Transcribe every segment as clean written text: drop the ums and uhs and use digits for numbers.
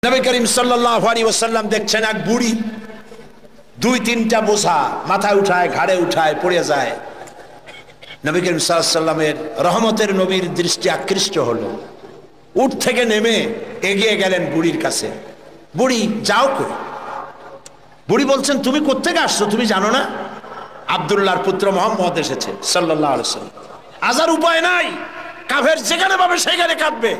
নবী করিম সাল্লাল্লাহু আলাইহি ওয়াসাল্লাম দেখছেন এক বুড়ি দুই তিনটা বোঝা মাথায় উঠায় ঘাড়ে উঠায় পড়ে যায়। নবী করিম সাল্লাল্লাহু আলাইহি ওয়াসাল্লামের রহমতের নবীর দৃষ্টি আকৃষ্ট হলো। উঠ থেকে নেমে এগিয়ে গেলেন বুড়ির কাছে। বুড়ি যাও কই? বুড়ি বলছেন, তুমি কোত্থেকে আসছো? তুমি জানো না আব্দুল্লাহর পুত্র মুহাম্মদ এসেছে সাল্লাল্লাহু আলাইহি ওয়াসাল্লাম। আজার উপায় নাই, কাফের যেখানে পাবে সেখানে কাটবে।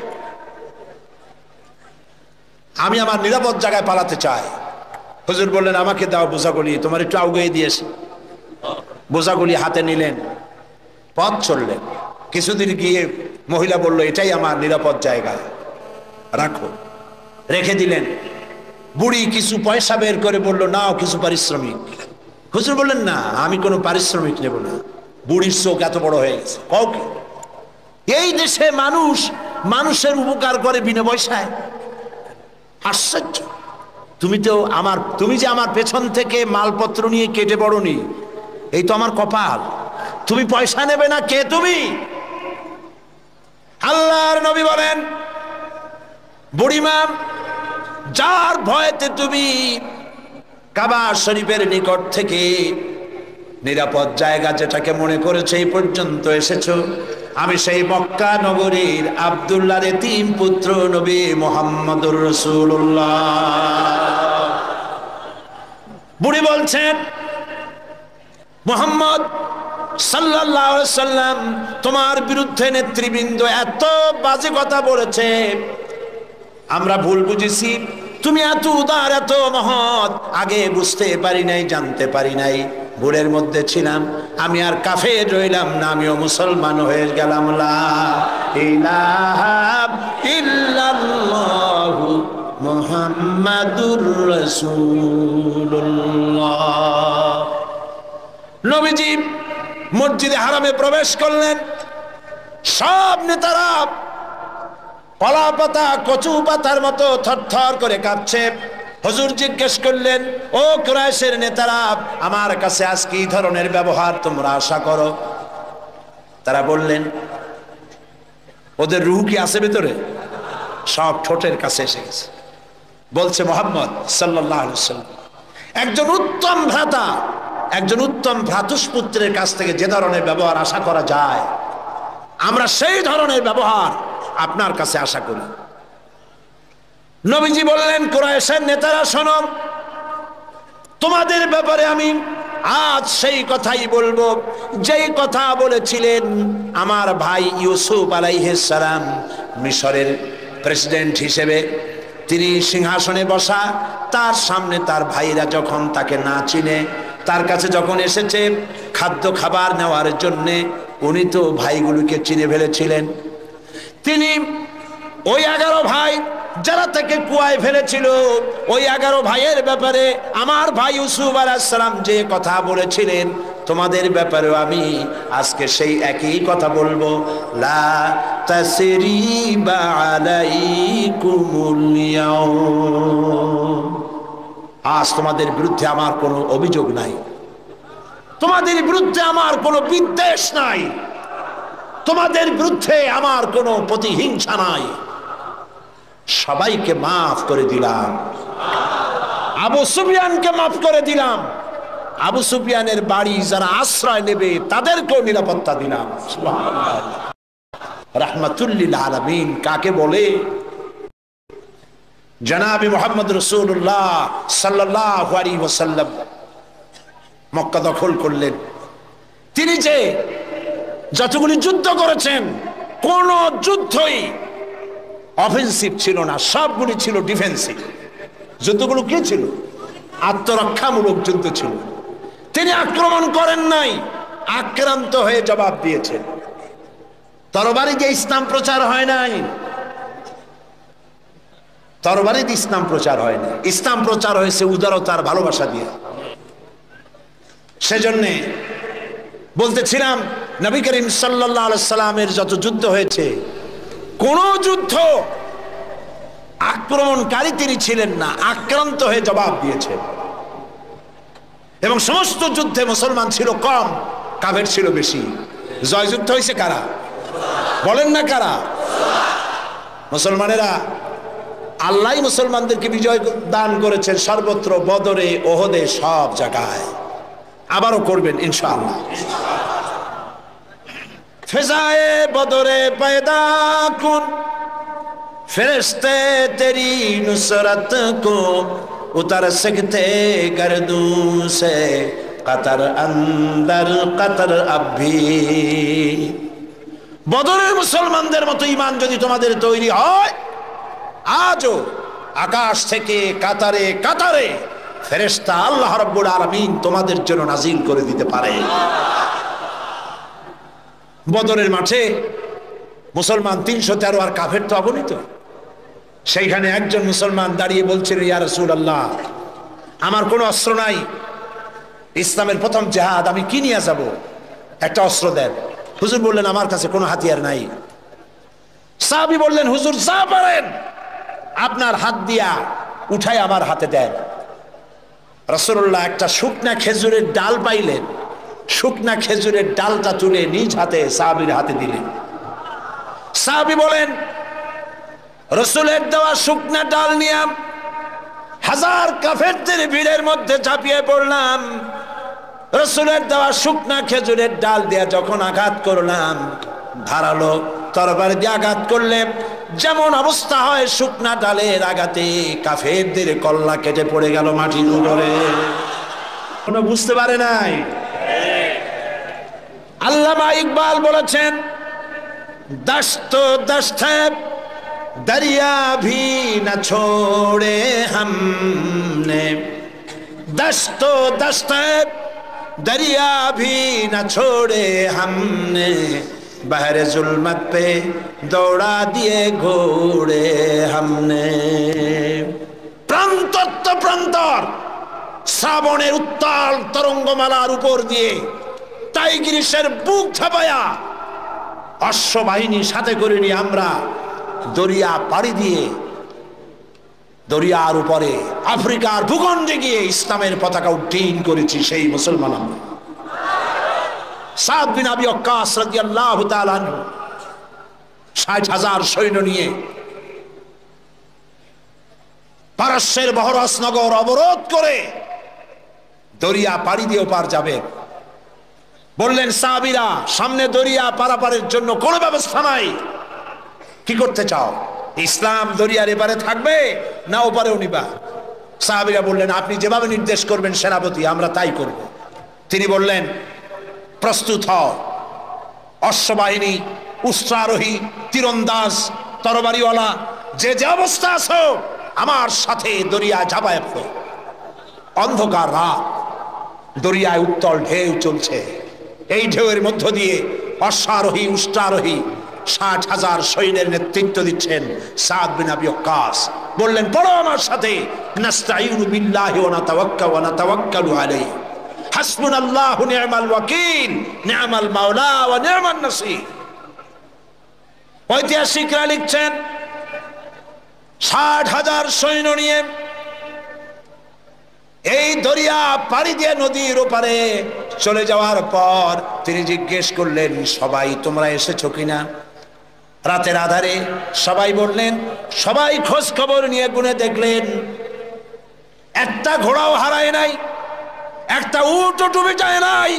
আমি আমার নিরাপদ জায়গায় পালাতে চাই। হুজুর বললেন, আমাকে দাও বোঝাগুলি, তোমার একটু আউগিয়ে দিয়েছি। বোঝাগুলি হাতে নিলেন, পথ চললেন। কিছুদিন গিয়ে মহিলা বলল, এটাই আমার নিরাপদ জায়গা, রাখো। রেখে দিলেন। বুড়ি কিছু পয়সা বের করে বলল, নাও কিছু পারিশ্রমিক। হুজুর বললেন, না আমি কোনো পারিশ্রমিক নেব না। বুড়ির চোখ এত বড় হয়ে গেছে। কাউকে এই দেশে মানুষ মানুষের উপকার করে বিনা পয়সায়? আশ্চর্য। তুমি যে আমার পেছন থেকে মালপত্র নিয়ে কেটে বড়নি, এই তো আমার কপাল। তুমি পয়সা নেবে না? কে তুমি? আল্লাহর নবী বলেন, বুড়িমা, যার ভয়েতে তুমি কাবা শরীফের নিকট থেকে নিরাপদ জায়গা যেটাকে মনে করেছে এই পর্যন্ত এসেছো, আমি সেই মক্কা নগরীর আব্দুল্লাহর এতিম পুত্র নবী মুহাম্মদুর রাসূলুল্লাহ। বুড়ি বলছেন, মুহাম্মদ সাল্লাল্লাহু আলাইহি ওয়াসাল্লাম তোমার বিরুদ্ধে নেতৃবৃন্দ এত বাজে কথা বলেছে, আমরা ভুল বুঝেছি। তুমি এত উদার, এত মহৎ, আগে বুঝতে পারি নাই, জানতে পারি নাই। ভুলের মধ্যে ছিলাম, আমি আর কাফের রইলাম না, আমিও মুসলমান হয়ে গেলাম। লা ইলাহা ইল্লাল্লাহু মুহাম্মাদুর রাসূলুল্লাহ। নবীজি মসজিদে হারামে প্রবেশ করলেন। সব নেতারা কলা পাতা কচু পাতার মতো থরথর করে কাঁপছে। হুজুর জিজ্ঞেস করলেন, ও কুরাইশের নেতারা, আমার কাছে আজ কি ধরনের ব্যবহার তোমরা আশা করো? তারা বললেন, ওদের রূহ কি আছে ভেতরে? সব ঠোঁটের কাছে এসে গেছে। বলছে, মুহাম্মদ সাল্লাল্লাহু আলাইহি ওয়াসাল্লাম একজন উত্তম ভ্রাতা, একজন উত্তম ভ্রাতুষ্পুত্রের কাছ থেকে যে ধরনের ব্যবহার আশা করা যায়, আমরা সেই ধরনের ব্যবহার আপনার কাছে আশা করি। নবীজি বললেন, কুরাইশের নেতারা শোনো, তোমাদের ব্যাপারে আমি আজ সেই কথাই বলবো যেই কথা বলেছিলেন আমার ভাই ইউসুফ আলাইহিস সালাম মিশরের প্রেসিডেন্ট হিসেবে। তিনি সিংহাসনে বসা, তার সামনে তার ভাইরা যখন তাকে না চিনে, তার কাছে যখন এসেছে খাদ্য খাবার নেওয়ার জন্যে, উনি তো ভাইগুলোকে চিনে ফেলেছিলেন। তিনি ওই 11 ভাই যারা তাকে কুয়ায় ফেলেছিল, ওই 11 ভাইয়ের ব্যাপারে আমার ভাই ইউসুফ আলাইহিস সালাম যে কথা বলেছিলেন, তোমাদের ব্যাপারেও আমি আজকে সেই একই কথা বলবো। লা তাসরিবা আলাইকুমুল ইয়াউম। আজ তোমাদের বিরুদ্ধে আমার কোনো অভিযোগ নাই, তোমাদের বিরুদ্ধে আমার কোনো বিদ্বেষ নাই, তোমাদের বিরুদ্ধে আমার কোনো প্রতিহিংসা নাই। সবাইকে মাফ করে দিলাম। আবু সুফিয়ানকে মাফ করে দিলাম। আবু সুফিয়ানের বাড়ি যারা আশ্রয় নেবে তাদেরকেও নিরাপত্তা দিলাম। সুবহানাল্লাহ। রাহমাতুল লিল আলামিন কাকে বলে? জনাবে মুহাম্মদ রাসূলুল্লাহ সাল্লাল্লাহু আলাইহি ওয়াসাল্লাম মক্কা দখল করলেন। তিনি যে যতগুলি যুদ্ধ করেছেন, কোন যুদ্ধই অফেন্সিভ ছিল না, সবগুলি ছিল ডিফেন্সিভ। যুদ্ধগুলো কি ছিল? আত্মরক্ষামূলক যুদ্ধ ছিল। তিনি আক্রমণ করেন নাই, আক্রান্ত হয়ে জবাব দিয়েছেন। তরবারি দিয়ে ইসলাম প্রচার হয় নাই, তরবারি দিয়ে ইসলাম প্রচার হয় না। ইসলাম প্রচার হয়েছে উদারতার ভালোবাসা দিয়ে। সেজন্যে বলতেছিলাম, নবী করিম সাল্লাল্লাহু আলাইহি সাল্লামের যত যুদ্ধ হয়েছে, কোন যুদ্ধ আক্রমণকারী তিনি ছিলেন না, আক্রান্ত হয়ে জবাব দিয়েছেন। এবং সমস্ত যুদ্ধে মুসলমান ছিল কম, কাফের ছিল বেশি। জয়যুদ্ধ হয়েছে কারা? বলেন না কারা? মুসলমানেরা আল্লাহ মুসলমানদেরকে বিজয় দান করেছেন সর্বত্র, বদরে, ওহদে, সব জায়গায়, আবারও করবেন ইনশাআল্লাহ। ফিজায়ে বদরে পয়দা কুন ফেরেশতে তেরি নুসরত কো উতর सकते गर्दों से कतर अंदर कतर अब भी। বদরের মুসলমানদের মতো ঈমান যদি তোমাদের তৈরি হয়, আজও আকাশ থেকে কাতারে কাতারে ফেরেশতা আল্লাহ রাব্বুল আলামিন তোমাদের জন্য নাজিল করে দিতে পারে। বদরের মাঠে মুসলমান 313 আর কাফের তো অগণিত। সেইখানে একজন মুসলমান দাঁড়িয়ে বলছেন, ইয়া রাসূলুল্লাহ, আমার কোনো অস্ত্র নাই, ইসলামের প্রথম জিহাদ আমি কি নিয়ে যাব, একটা অস্ত্র দেন। হুজুর বললেন, আমার কাছে কোনো হাতিয়ার নাই। সাহাবী বললেন, হুজুর যা পারেন আপনার হাত দিয়া উঠাই আমার হাতে দেন। রাসূলুল্লাহ একটা শুকনা খেজুরের ডাল পাইলেন, শুকনা খেজুরের ডালটা তুলে নিজ হাতে সাহাবীর হাতে দিলেন। সাহাবী বলেন, রাসূলের দেওয়া শুকনা ডাল নিয়ে হাজার কাফেরদের ভিড়ের মধ্যে ঝাঁপিয়ে পড়লাম। রাসূলের দেওয়া শুকনা খেজুরের ডাল দিয়ে যখন আঘাত করলাম, ধারালো তরবারি দিয়ে আঘাত করলে যেমন অবস্থা হয়, শুকনা ডালের আঘাতে কাফেরদের কল্লা কেটে পড়ে গেল মাটির উপরে। কোনো বুঝতে পারে নাই। আল্লামা ইকবাল বলেছেন, দশত দশত दरिया भी न छोड़े हमने, दस्तो दस्त दरिया भी न छोड़े हमने, बहरे जुल्मत पे दौड़ा दिए घोड़े हमने। প্রান্তর তো প্রান্তর শ্রাবণের উত্তাল তরঙ্গমালার উপর দিয়ে টাইগ্রিসের বুক ঝাঁপায়া অশ্ববাহিনী সাথে করে নিয়ে আমরা দরিয়া পাড়ি দিয়ে দরিয়ার উপরে আফ্রিকার ভূখণ্ডে গিয়ে ইসলামের পতাকা উড্ডীন করেছি। সেই মুসলমান আমরা। সাদ বিন আবি ওয়াক্কাস রাদিয়াল্লাহু তাআলা আনহু ৬০,০০০ সৈন্য নিয়ে পারস্যের বহরস নগর অবরোধ করে দরিয়া পাড়ি দিয়ে পার যাবে। বললেন সাহাবীরা, সামনে দরিয়া পারাপারের জন্য কোনো ব্যবস্থা নাই, কি করতে চাও? ইসলাম দরিয়ার এপারে থাকবে না ওপারেও নিবা? সাহাবীরা বললেন, আপনি যেভাবে নির্দেশ করবেন সেনাপতি, আমরা তাই করব। তিনি বললেন, প্রস্তুত হও, অশ্ববাহিনী, উষ্ট্রারোহী, তীরন্দাজ, তরবারিওয়ালা, যে যে অবস্থা আছো আমার সাথে দরিয়া ঝাঁপায় পড়ো। অন্ধকার রাত, দরিয়ায় উত্তল ঢেউ চলছে। এই ঢেউয়ের মধ্য দিয়ে অশ্বারোহী, উষ্ট্রারোহী ৬০,০০০ সৈন্যের নেতৃত্ব দিচ্ছেন সাদ বিন আবি ওয়াক্কাস। বললেন, পড়ো আমার সাথে, নাস্তাঈনু বিল্লাহি ওয়া নাতাওয়াক্কালু ওয়া নাতাওয়াক্কালু আলাইহি, হাসবুনাল্লাহু নি'মাল ওয়াকিল, নি'মাল মাওলা ওয়া নি'মান নাসীর। ঐতিহাসিকরা লিখছেন, ৬০,০০০ সৈন্য নিয়ে এই দরিয়া পাড়ি দিয়ে নদীর ওপারে চলে যাওয়ার পর তিনি জিজ্ঞেস করলেন, সবাই তোমরা এসেছো কিনা? রাতের আধারে সবাই বললেন, সবাই খোঁজ খবর নিয়ে গুনে দেখলেন একটা ঘোড়াও হারায় নাই, একটা উটও ডুবে যায় নাই,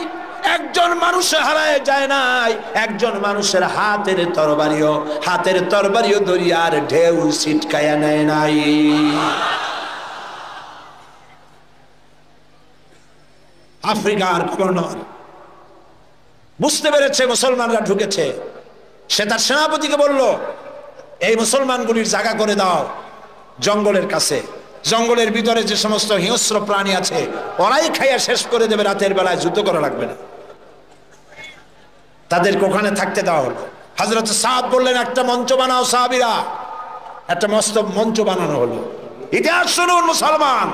একজন মানুষ হারায় যায় নাই, একজন মানুষের হাতের তরবারিও দরিয়ার ঢেউ ছিটকায়া নেয় নাই। আফ্রিকার গভর্নর বুঝতে পেরেছে মুসলমানরা ঢুকেছে। সে তার সেনাপতিকে বলল, এই মুসলমানগুলির জায়গা করে দাও জঙ্গলের কাছে। জঙ্গলের ভিতরে যে সমস্ত হিংস্র প্রাণী আছে ওরাই খাইয়া শেষ করে দেবে, রাতের বেলায় যুদ্ধ করা লাগবে না। তাদেরকে ওখানে থাকতে দেওয়া হলো। হযরত সাদ বললেন, একটা মঞ্চ বানাও সাহাবীরা। একটা মস্ত মঞ্চ বানানো হলো। ইতিহাস শুনুন মুসলমান,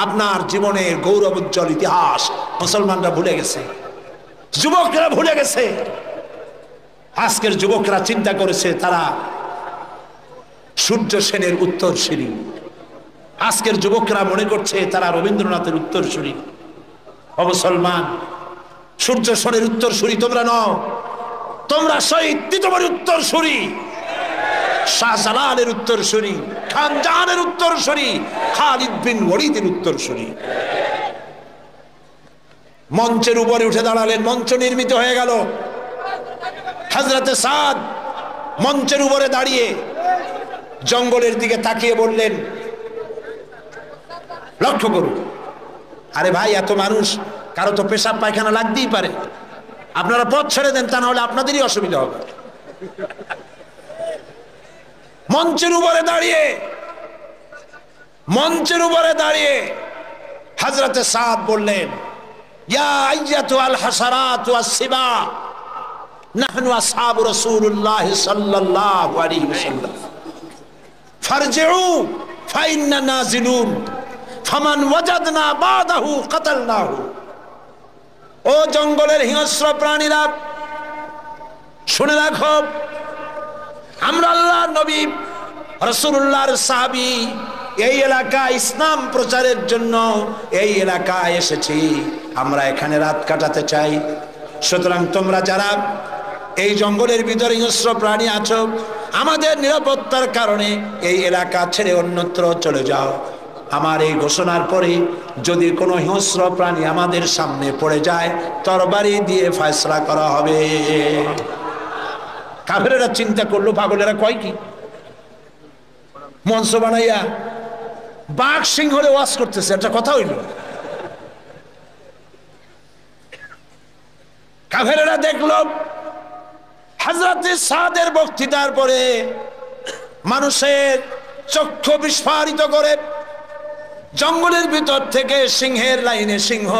আপনার জীবনের গৌরব উজ্জ্বল ইতিহাস মুসলমানরা ভুলে গেছে, যুবকরা ভুলে গেছে। আজকের যুবকরা চিন্তা করেছে তারা সূর্য সেনের উত্তরসূরি। আজকের যুবকরা মনে করছে তারা রবীন্দ্রনাথের উত্তরসূরি। ও মুসলমান, সূর্য সেনের উত্তরসূরি তোমরা নও, তোমরা শহীদ তীতমণির উত্তরসূরি, শাহজালালের উত্তরসূরি, খান জাহানের উত্তরসূরি, খালিদ বিন ওয়ালিদের উত্তরসূরি। মঞ্চের উপরে উঠে দাঁড়ালেন, মঞ্চ নির্মিত হয়ে গেল। হযরতে সাদ মঞ্চের উপরে দাঁড়িয়ে জঙ্গলের দিকে তাকিয়ে বললেন, লক্ষ্য করুন, আরে ভাই এত মানুষ, কারো তো পেশাব পায়খানা লাগতেই পারে, আপনারা পথ ছেড়ে দেন, তা না হলে আপনাদেরই অসুবিধা হবে। মঞ্চের উপরে দাঁড়িয়ে হযরতে সাদ বললেন, ইয়া আইয়াতুল হাসারাত ওয়াস সিবা নাহনু আসহাবু রাসূলুল্লাহ সাল্লাল্লাহু আলাইহি ওয়াসাল্লাম ফারজিউ ফাইন্না নাজিলুন ফামান ওয়াজাদনা বাদাহু কাতালনাহু। ও জঙ্গলের হিংস্র প্রাণীরা, শুনে রাখো, আমরা আল্লাহর নবী রাসূলুল্লাহর সাহাবী, এই এলাকায় ইসলাম প্রচারের জন্য এই এলাকায় এসেছি, আমরা এখানে রাত কাটাতে চাই। সুতরাং তোমরা যারা এই জঙ্গলের ভিতরে হিংস্র প্রাণী আছো, আমাদের নিরাপত্তার কারণে এই এলাকা ছেড়ে অন্যত্র চলে যাও। আমার এই ঘোষণার পরে যদি কোনো হিংস্র প্রাণী আমাদের সামনে পড়ে যায়, তরবারি দিয়ে ফয়সালা করা হবে। কাফেরেরা চিন্তা করলো, পাগলেরা কয় কি, মঞ্চ বানাইয়া বাঘ সিংহরে ওয়াজ করতেছে, একটা কথা হইল। কাফেরেরা দেখলো হযরতে সাদের বক্তৃতার পরে মানুষের চক্ষু বিস্ফারিত করে জঙ্গলের ভিতর থেকে সিংহের লাইনে সিংহ,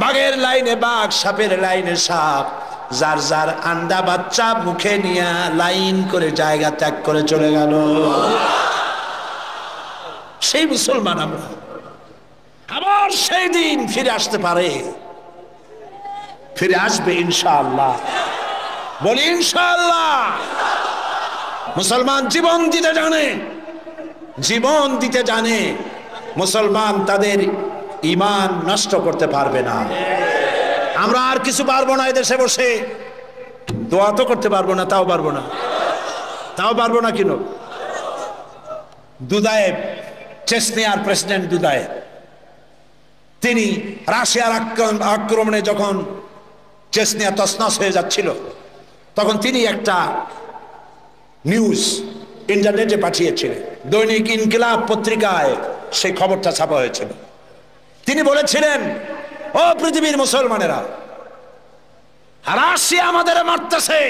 বাঘের লাইনে বাঘ, সাপের লাইনে সাপ, যার যার আন্ডা বাচ্চা মুখে নিয়ে লাইন করে জায়গা ত্যাগ করে চলে গেল। সেই মুসলমান আমরা, আবার সেই দিন ফিরে আসতে পারে, ফিরে আসবে ইনশাআল্লাহ, বলি ইনশাআল্লাহ। মুসলমান জীবন দিতে জানে, মুসলমান তাদের ঈমান নষ্ট করতে পারবে না। আমরা আর কিছু পারবো না, এদেশে বসে দোয়া তো করতে পারবো না, তাও পারবো না কেন? দুদায়েব, চেচনিয়ার প্রেসিডেন্ট দুদায়েব, তিনি রাশিয়ার আক্রমণে যখন চেচনিয়া তছনছ হয়ে যাচ্ছিল, তখন তিনি একটা নিউজ ইন্টারনেটে পাঠিয়েছিলেন, দৈনিক ইনকিলাব পত্রিকায় সেই খবরটা ছাপা হয়েছিল। তিনি বলেছিলেন, ও পৃথিবীর মুসলমানেরা, রাশিয়া আমাদের মারতেছে,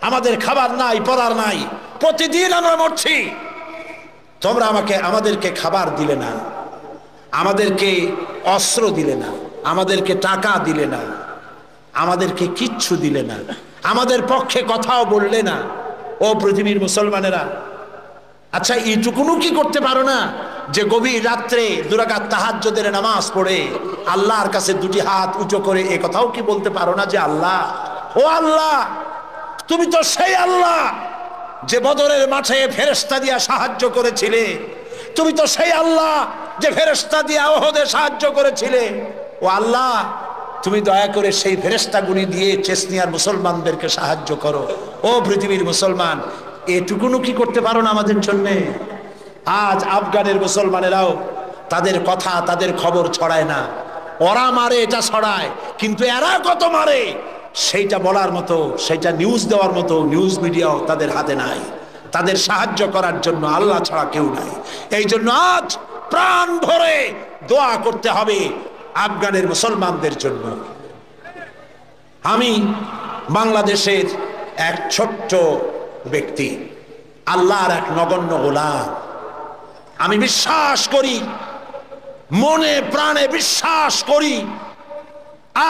আমাদের খাবার নাই, পরার নাই, প্রতিদিন আমরা মরছি, তোমরা আমাদেরকে খাবার দিলে না, আমাদেরকে অস্ত্র দিলে না, আমাদেরকে টাকা দিলে না, আমাদেরকে কিচ্ছু দিলে না, আমাদের পক্ষে কথাও বললে না। ও পৃথিবীর মুসলমানেরা, আচ্ছা এইটুকুনু কি করতে পারো না যে গভীর রাত্রে 2 রাকাত তাহাজ্জুদের নামাজ পড়ে আল্লাহর কাছে 2টি হাত উঁচু করে এ কথাও কি বলতে পারো না যে আল্লাহ, ও আল্লাহ, তুমি তো সেই আল্লাহ যে বদরের মাঠে ফেরেশতা দিয়া সাহায্য করেছিলে, তুমি তো সেই আল্লাহ যে ফেরেশতা দিয়া ওহদে সাহায্য করেছিলে, ও আল্লাহ, তুমি দয়া করে সেই ফেরেশতাগুলি দিয়ে চেচনিয়ার মুসলমানদেরকে সাহায্য করো। ও পৃথিবীর মুসলমান, এটুকুনু কি করতে পারো না আমাদের জন্য? আজ আফগানের মুসলমানেরাও তাদের কথা, তাদের খবর ছড়ায় না, ওরা মারে এটা ছড়ায়, কিন্তু এরা কত মারে সেইটা বলার মতো, সেইটা নিউজ দেওয়ার মতো নিউজ মিডিয়াও তাদের হাতে নাই। তাদের সাহায্য করার জন্য আল্লাহ ছাড়া কেউ নাই। এই জন্য আজ প্রাণ ভরে দোয়া করতে হবে আফগানের মুসলমানদের জন্য। আমি বাংলাদেশের এক ছোট্ট ব্যক্তি, আল্লাহর এক নগণ্য গোলাম। আমি বিশ্বাস করি, মনে প্রাণে বিশ্বাস করি,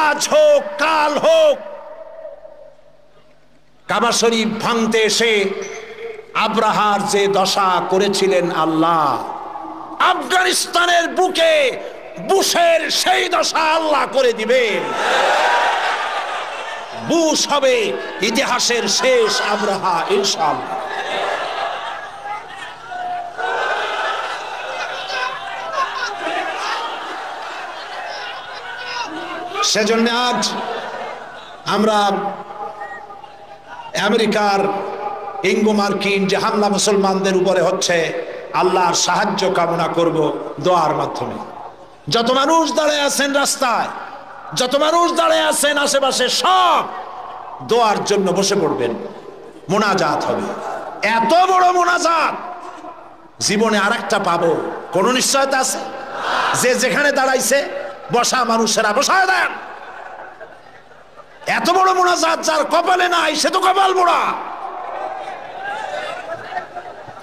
আজ হোক কাল হোক, কাবা শরীফ ভাঙতে এসে আব্রাহার যে দশা করেছিলেন আল্লাহ, আফগানিস্তানের বুকে বুশের সেই দশা আল্লাহ করে দিবেন। বুশ হবে ইতিহাসের শেষ আব্রাহা ইনশাআল্লাহ। সেজন্য আজ আমরা আমেরিকার ইঙ্গো মার্কিন যে হামলা মুসলমানদের উপরে হচ্ছে, আল্লাহর সাহায্য কামনা করব দোয়ার মাধ্যমে। যত মানুষ দাঁড়িয়ে আছেন রাস্তায়, যত মানুষ দাঁড়িয়ে আছেন আশেপাশে, সব দোয়ার জন্য বসে পড়বেন। মোনাজাত হবে, এত বড় মোনাজাত জীবনে আরেকটা পাবো কোন নিশ্চয়তা আছে? যে যেখানে দাঁড়াইছে বসা মানুষেরা বসায় দেন। এত বড় মোনাজাত যার কপালে নাই সে তো কপাল মোড়া।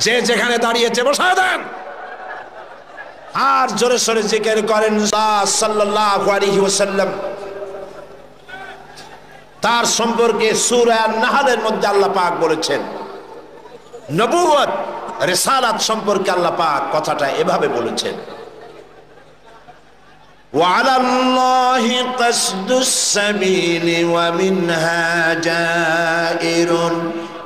যে যেখানে দাঁড়িয়েছে বসায় দেন। আর জোরে সোরে জিকির করেন সাল্লাল্লাহু আলাইহি ওয়াসাল্লাম। তার সম্পর্কে সূরা আন-নাহলের মধ্যে আল্লাহ পাক বলেছেন, নবুয়ত রিসালাত সম্পর্কে আল্লাহ পাক কথাটা এভাবে বলেছেন, وعلى الله قصد السبيل ومنها جائر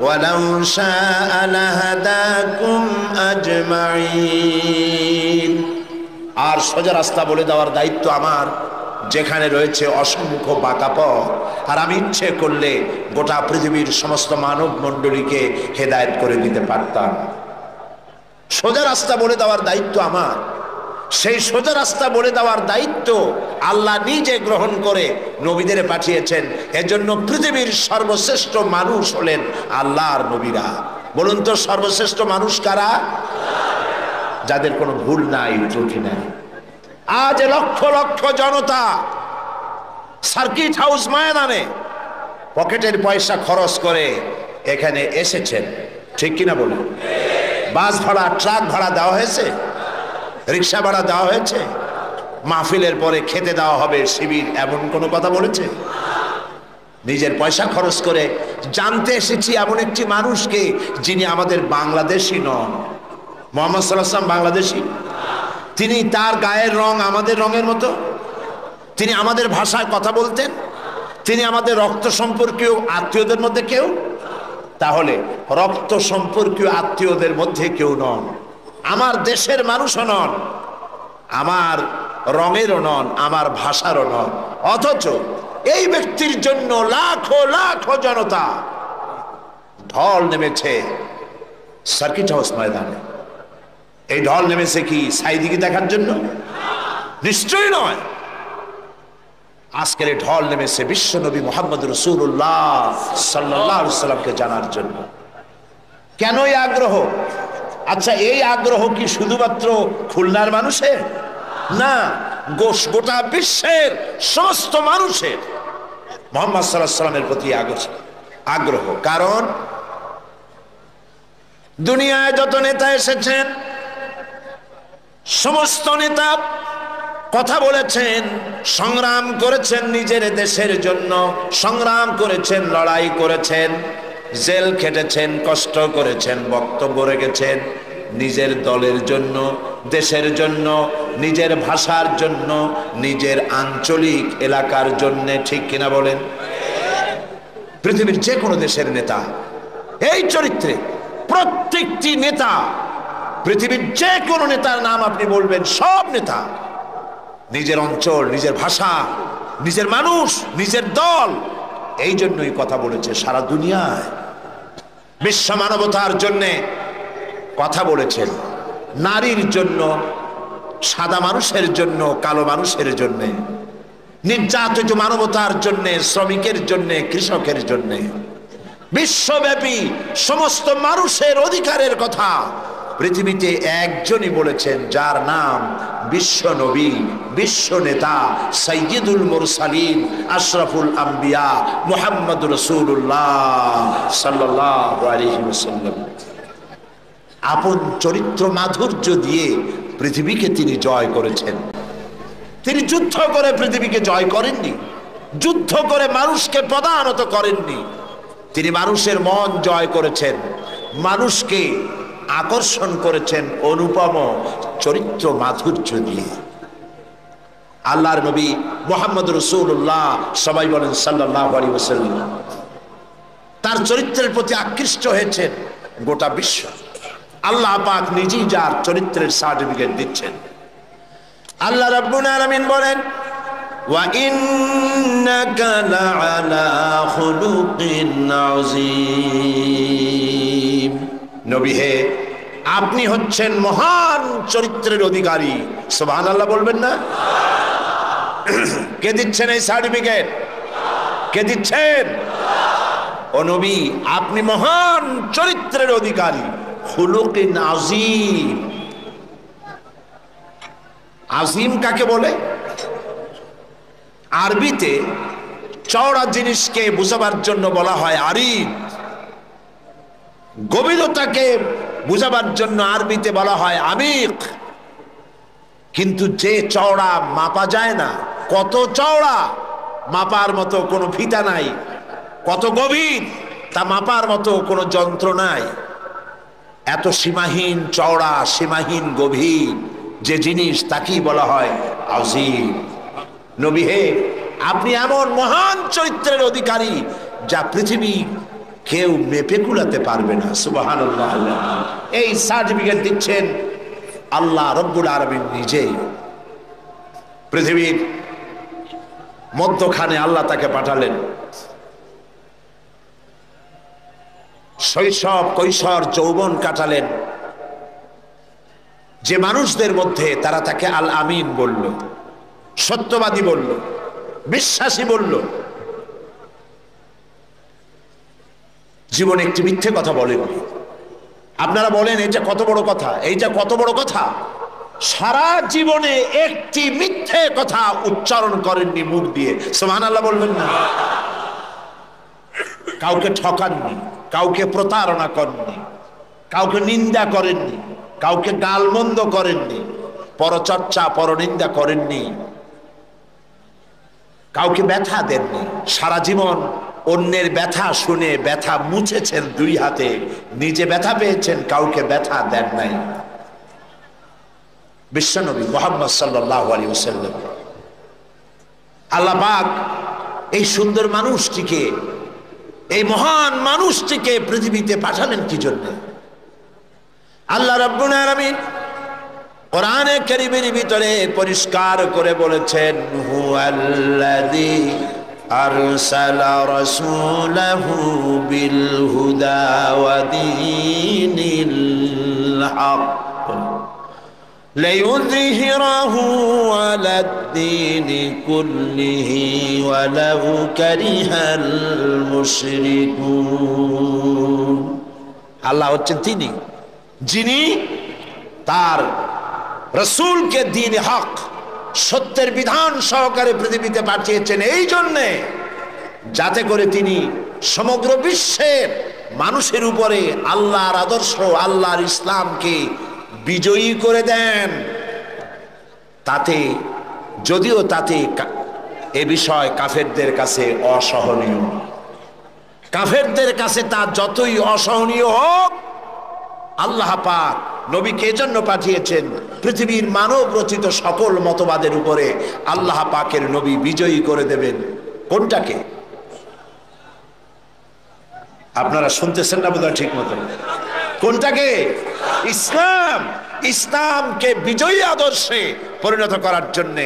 ولو شاء لهداكم أجمعين। আর সোজা রাস্তা বলে দেওয়ার দায়িত্ব আমার, যেখানে রয়েছে অসংখ্য বাঁকা পথ, আর আমি ইচ্ছে করলে গোটা পৃথিবীর সমস্ত মানব মণ্ডলীকে হেদায়েত করে দিতে পারতাম। সোজা রাস্তা বলে দেওয়ার দায়িত্ব আমার। সেই সোজা রাস্তা বলে দেওয়ার দায়িত্ব আল্লাহ নিজে গ্রহণ করে নবীদের পাঠিয়েছেন। এজন্য পৃথিবীর সর্বশ্রেষ্ঠ মানুষ হলেন আল্লাহর নবীরা। বলুন তো সর্বশ্রেষ্ঠ মানুষ কারা? যাদের কোনো ভুল নাই, ত্রুটি নাই। আজ লক্ষ লক্ষ জনতা সার্কিট হাউস ময়দানে পকেটের পয়সা খরচ করে এখানে এসেছেন, ঠিক কিনা বলুন? বাস ভাড়া, ট্রাক ভাড়া দেওয়া হয়েছে, রিক্সা ভাড়া দেওয়া হয়েছে, মাহফিলের পরে খেতে দেওয়া হবে শিবির, এমন কোনো কথা বলেছে? নিজের পয়সা খরচ করে জানতে এসেছি এমন একটি মানুষকে যিনি আমাদের বাংলাদেশি নন। মুহাম্মদ সাল্লাল্লাহু আলাইহি ওয়াসাল্লাম বাংলাদেশি? তিনি, তার গায়ের রং আমাদের রঙের মতো, তিনি আমাদের ভাষায় কথা বলতেন, তিনি আমাদের রক্ত সম্পর্কীয় আত্মীয়দের মধ্যে কেউ? তাহলে রক্ত সম্পর্কীয় আত্মীয়দের মধ্যে কেউ নন, আমার দেশের মানুষও নন, আমার রঙেরও নন, আমার ভাষারও নন। অথচ এই ব্যক্তির জন্য লাখো লাখো জনতা ঢল নেমেছে সার্কিট হাউস ময়দানে। এই ঢল নেমেছে কি সাইদিকে দেখার জন্য? নিশ্চয়ই নয়। আজকের এই ঢল নেমেছে বিশ্বনবী মুহাম্মদ রাসূলুল্লাহ সাল্লাল্লাহু আলাইহি ওয়াসাল্লামকে জানার জন্য। কেন এই আগ্রহ? আচ্ছা, এই আগ্রহ কি শুধুমাত্র খুলনার মানুষের? না, গোটা বিশ্বের সমস্ত মানুষের মুহাম্মদ সাল্লাল্লাহু আলাইহি ওয়াসাল্লামের প্রতি আগ্রহ। কারণ দুনিয়ায় যত নেতা এসেছেন, সমস্ত নেতা কথা বলেছেন, সংগ্রাম করেছেন নিজের দেশের জন্য, সংগ্রাম করেছেন, লড়াই করেছেন, জেল খেটেছেন, কষ্ট করেছেন, বক্তব্য রেখেছেন নিজের দলের জন্য, দেশের জন্য, নিজের ভাষার জন্য, নিজের আঞ্চলিক এলাকার জন্য, ঠিক কিনা বলেন? পৃথিবীর যে কোনো দেশের নেতা এই চরিত্রে, প্রত্যেকটি নেতা, পৃথিবীর যে কোনো নেতার নাম আপনি বলবেন, সব নেতা নিজের অঞ্চল, নিজের ভাষা, নিজের মানুষ, নিজের দল, এই জন্যই কথা বলেছে সারা দুনিয়ায়। বিশ্ব মানবতার জন্যে কথা বলেছেন, নারীর জন্য, সাদা মানুষের জন্য, কালো মানুষের জন্য, নির্যাতিত মানবতার জন্য, শ্রমিকের জন্য, কৃষকের জন্য, বিশ্বব্যাপী সমস্ত মানুষের অধিকারের কথা পৃথিবীতে একজনই বলেছেন, যার নাম বিশ্ব নবী, বিশ্ব নেতা, সাইয়্যিদুল মুরসালিন, আশরাফুল আম্বিয়া, মুহাম্মদুর রাসূলুল্লাহ সাল্লাল্লাহু আলাইহি ওয়াসাল্লাম। আপন চরিত্র মাধুর্য দিয়ে পৃথিবীকে তিনি জয় করেছেন। তিনি যুদ্ধ করে পৃথিবীকে জয় করেননি, যুদ্ধ করে মানুষকে পদানত করেননি। তিনি মানুষের মন জয় করেছেন, মানুষকে আকর্ষণ করেছেন অনুপম চরিত্র মাধুর্য দিয়ে। আল্লাহর নবী মুহাম্মদ রাসূলুল্লাহ, সবাই বলেন সাল্লাল্লাহু আলাইহি ওয়াসাল্লাম, তার চরিত্রের প্রতি আকৃষ্ট হয়েছেন গোটা বিশ্ব। আল্লাহ পাক নিজেই যার চরিত্রের সার্টিফিকেট দিচ্ছেন। আল্লাহ রাব্বুল আলামিন বলেন, ওয়া ইন্নাকা লাআলা খুলুকিন আযীম। নবী হে, আপনি হচ্ছেন মহান চরিত্রের অধিকারী। সুবহানাল্লাহ বলবেন না? কে দিচ্ছেন এই সার্টিফিকেট? কে দিচ্ছেন? ও নবী, আপনি মহান চরিত্রের অধিকারী, খুলুকিন আযীম। আযীম কাকে বলে? আরবিতে চওড়া জিনিসকে বোঝাবার জন্য বলা হয় আরিদ, গভীরতাকে বোঝাবার জন্য আরবিতে বলা হয় আমিক। কিন্তু যে চওড়া মাপা যায় না, কত চওড়া মাপার মতো কোনো ফিতা নাই, কত গভীর তা মাপার মতো কোনো যন্ত্র নাই, এত সীমাহীন চওড়া, সীমাহীন গভীর যে জিনিস, তাকেই বলা হয় আযীম। নবী হে, আপনি এমন মহান চরিত্রের অধিকারী যা পৃথিবী কেউ মেপে কুলাতে পারবে না। সুবহানাল্লাহ। এই সার্টিফিকেট দিচ্ছেন আল্লাহ রব্বুল আলামিন নিজেই। পৃথিবীর মধ্যখানে আল্লাহ তাকে পাঠালেন। শৈশব, কৈশোর, যৌবন কাটালেন যে মানুষদের মধ্যে, তারা তাকে আল আমিন বলল, সত্যবাদী বলল, বিশ্বাসী বলল। জীবনে একটি মিথ্যে কথা বলেননি। আপনারা বলেন এটা কত বড় কথা, এইটা কত বড় কথা। সারা জীবনে একটি মিথ্যে কথা উচ্চারণ করেননি মুখ দিয়ে। সুবহানাল্লাহ বলবেন না? কাউকে ঠকাননি, কাউকে প্রতারণা করেননি, কাউকে নিন্দা করেননি, কাউকে গালমন্দ করেননি, পরচর্চা, পরনিন্দা করেননি, কাউকে ব্যথা দেননি। সারা জীবন অন্যের ব্যথা শুনে ব্যথা মুছেছেন দুই হাতে, নিজে ব্যথা পেয়েছেন, কাউকে ব্যথা দেন নাই। বিশ্বনবী মুহাম্মদ সাল্লাল্লাহু আলাইহি ওয়াসাল্লাম, আল্লাহ পাক এই সুন্দর মানুষটিকে, এই মহান মানুষটিকে পৃথিবীতে পাঠালেন কি জন্য? আল্লাহ রাব্বুল আলামিন কোরআনে কারীমের ভিতরে পরিষ্কার করে বলেছেন, হুয়াল্লাযী আরসালা রাসূলাহু বিল হুদা ওয়া দীনিল হক লিইয়ুযহিরাহু আলাদ দীনি কুল্লিহি ওয়ালাউ কারিহাল মুশরিকুন। আল্লাহ হচ্ছেন তিনি যিনি তার রাসূলকে দ্বীন হক, সত্যের বিধান সহকারে পৃথিবীতে পাঠিয়েছেন, এই জন্যে যাতে করে তিনি সমগ্র বিশ্বের মানুষের উপরে আল্লাহর আদর্শ, আল্লাহর ইসলামকে বিজয়ী করে দেন। তাতে যদিও তাতে এ বিষয় কাফেরদের কাছে অসহনীয়, কাফেরদের কাছে তা যতই অসহনীয় হোক, আল্লাহ পাক নবীকে এজন্য পাঠিয়েছেন পৃথিবীর মানব রচিত সকল মতবাদের উপরে আল্লাহ পাকের নবী বিজয়ী করে দেবেন। কোনটাকে? আপনারা শুনতেছেন না বোধহয় ঠিক মতো। কোনটাকে? ইসলাম। ইসলামকে বিজয়ী আদর্শে পরিণত করার জন্য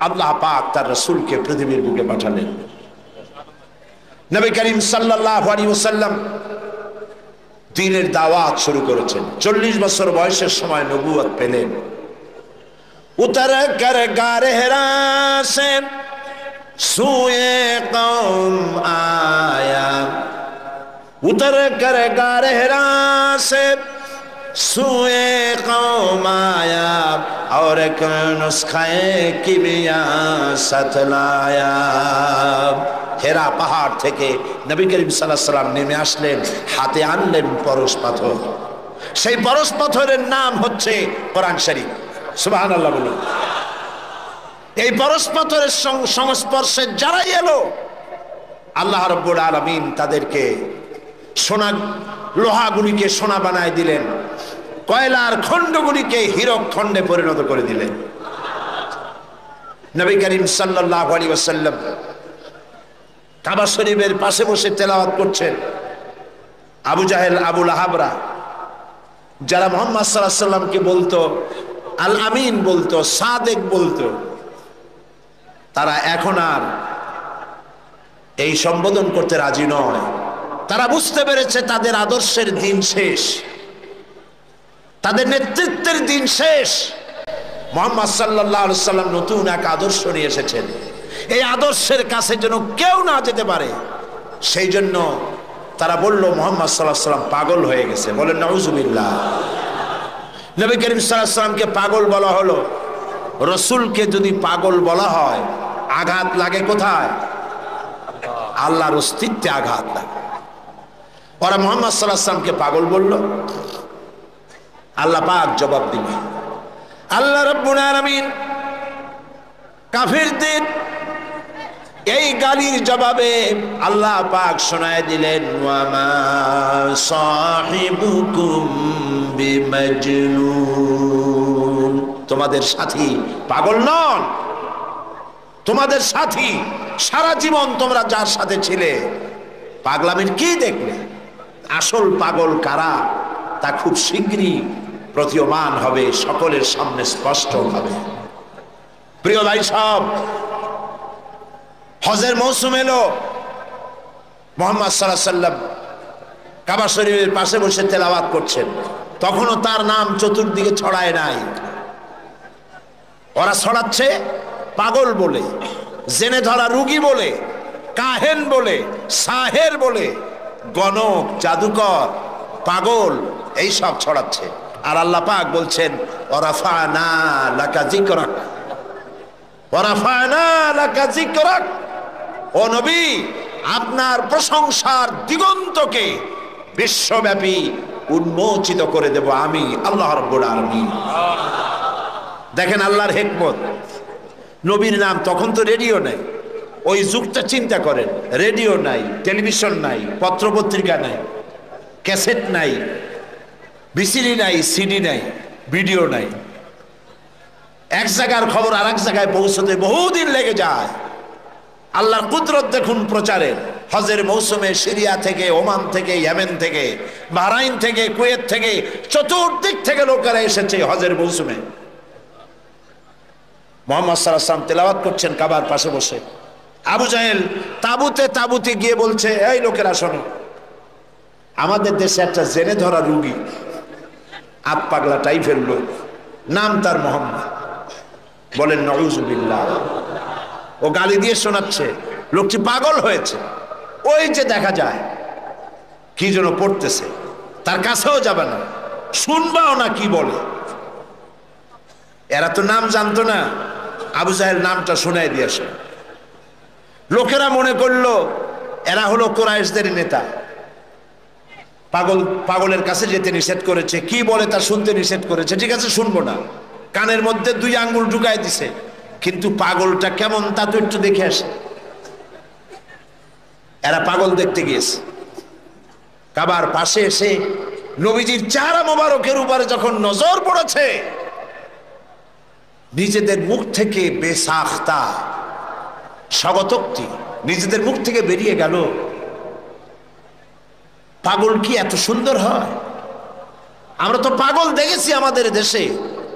আল্লাহ পাক তার রাসূলকে পৃথিবীর বুকে পাঠালেন। নবী করিম সাল্লাল্লাহু আলাইহি ওয়াসাল্লাম দ্বীনের দাওয়াত শুরু করেছেন। 40 বছর বয়সের সময় নবুয়ত পেলেন। উতর কর গারে হেরা সে সুয়ে কওম আয়া, উতর কর গারে হেরা সে সুয়ে কওম আয়া, और एक नुस्खे किमिया सतलाया। হেরা পাহাড় থেকে নবী করিম সাল্লাল্লাহু আলাইহি ওয়াসাল্লাম নেমে আসলেন, হাতে আনলেন পরশ পাথর। সেই পরশ পাথরের নাম হচ্ছে কোরআন শরীফ। সুবহানাল্লাহ বলুন। এই পরশ পাথরের সংস্পর্শে যারাই এলো, আল্লাহ রাব্বুল আলামিন তাদেরকে সোনা, লোহাগুলিকে সোনা বানায় দিলেন, কয়লার খণ্ডগুলিকে হীরক খণ্ডে পরিণত করে দিলেন। নবী করিম সাল্লাল্লাহু আলাইহি ওয়াসাল্লাম কাবা শরীফের পাশে বসে তেলাওয়াত করছেন। আবু জাহেল, আবু লাহাবরা, যারা মুহাম্মদ সাল্লাল্লাহু আলাইহি ওয়াসাল্লামকে বলতো আল আমিন, বলতো সাদেক, বলতো, তারা এখন আর এই সম্বোধন করতে রাজি নয়। তারা বুঝতে পেরেছে তাদের আদর্শের দিন শেষ। তাদের নেতৃত্বের দিন শেষ। মুহাম্মদ সাল্লাল্লাহু আলাইহি সাল্লাম নতুন এক আদর্শ নিয়ে এসেছেন। এই আদর্শের কাছে যেন কেউ না যেতে পারে, সেই জন্য তারা বলল মুহাম্মদ সাল্লাল্লাহু আলাইহি সাল্লাম পাগল হয়ে গেছে। বলেন নাউজুবিল্লাহ। নবী করিম সাল্লাল্লাহু আলাইহি সাল্লামকে পাগল বলা হলো। রসুলকে যদি পাগল বলা হয়, আঘাত লাগে কোথায়? আল্লাহর অস্তিত্বে আঘাত লাগে। ওরা মুহাম্মদ সাল্লাল্লাহু আলাইহি সাল্লামকে পাগল বলল, আল্লাহ পাক জবাব দিলেন। আল্লাহ রাব্বুল আলামিন কাফিরদের এই গালির জবাবে আল্লাহ পাক শোনায় দিলেন, ওয়া মা সাহিবুকুম বিমাজনুন, তোমাদের সাথী পাগল নন। তোমাদের সাথী সারা জীবন তোমরা যার সাথে ছিলে, পাগলামির কি দেখলে? আসল পাগল কারা তা খুব শীঘ্রই প্রতীয়মান হবে, সকলের সামনে স্পষ্ট হবে। প্রিয় ভাই সব, হজের মৌসুম এলো। মুহাম্মদ সাল্লাল্লাহু আলাইহি সাল্লাম কাবা শরীফের পাশে বসে তেলাওয়াত করছেন। তখনও তার নাম চতুর্দিকে ছড়ায় নাই। ওরা ছড়াচ্ছে পাগল বলে, জেনে ধরা রুগী বলে, কাহেন বলে, সাহের বলে, গণক, জাদুকর, পাগল, এই সব ছড়াচ্ছে। আর আল্লাহ পাক বলছেন, ওয়ারাফানা লাকা যিকরাক, ওয়ারাফানা লাকা যিকরাক, ও নবী, আপনার প্রশংসার দিগন্তকে বিশ্বব্যাপী উন্মোচিত করে দেব আমি, আল্লাহ রাব্বুল আলামিন। দেখেন আল্লাহর হিকমত। নবীর নাম, তখন তো রেডিও নাই, ওই যুগটা চিন্তা করেন। রেডিও নাই, টেলিভিশন নাই, পত্রপত্রিকা নাই, ক্যাসেট নাই, ভিসিডি নাই, সিডি নাই, ভিডিও নাই। এক জায়গার খবর আর এক জায়গায় পৌঁছতে বহুদিন লেগে যায়। আল্লাহর কুদরত দেখুন প্রচারের। হজের মৌসুমে সিরিয়া থেকে, ওমান থেকে, ইয়েমেন থেকে, বাহরাইন থেকে, কুয়েত থেকে, চতুর্দিক থেকে লোকেরা এসেছে হজের মৌসুমে। মুহাম্মদ সাল্লাল্লাহু আলাইহি ওয়াসাল্লাম তেলাওয়াত করছেন কাবার পাশে বসে। আবু জাহেল তাবুতে তাবুতে গিয়ে বলছে, এই লোকেরা শোনো, আমাদের দেশে একটা জেনে ধরা রুগী, আত পাগলা টাইপের লোক, নাম তার মোহাম্মদ। বলেন নাউজুবিল্লাহ। ও গালি দিয়ে শোনাচ্ছে, লোকটি পাগল হয়েছে। ওই যে দেখা যায় কি যেন পড়তেছে, তার কাছেও যাবে না, শুনবাও না কি বলে। এরা তো নাম জানতো না, আবু জাহেল নামটা শোনায় দিয়েছে। লোকেরা মনে করলো এরা হলো কুরাইশদের নেতা। পাগলের কাছে যেতে নিষেধ করেছে, কি বলে তা শুনতে নিষেধ করেছে। ঠিক আছে, শুনবো না। কানের মধ্যে 2 আঙ্গুল ঢুকায় দিছে, কিন্তু পাগলটা কেমন তা তো একটু দেখে আসে। এরা পাগল দেখতে গিয়েছে। কাবার পাশে এসে নবীজির চেহারা মোবারকের উপরে যখন নজর পড়েছে, নিজেদের মুখ থেকে বেসাখতা স্বাগতোক্তি নিজেদের মুখ থেকে বেরিয়ে গেল, পাগল কি এত সুন্দর হয়? আমরা তো পাগল দেখেছি আমাদের দেশে,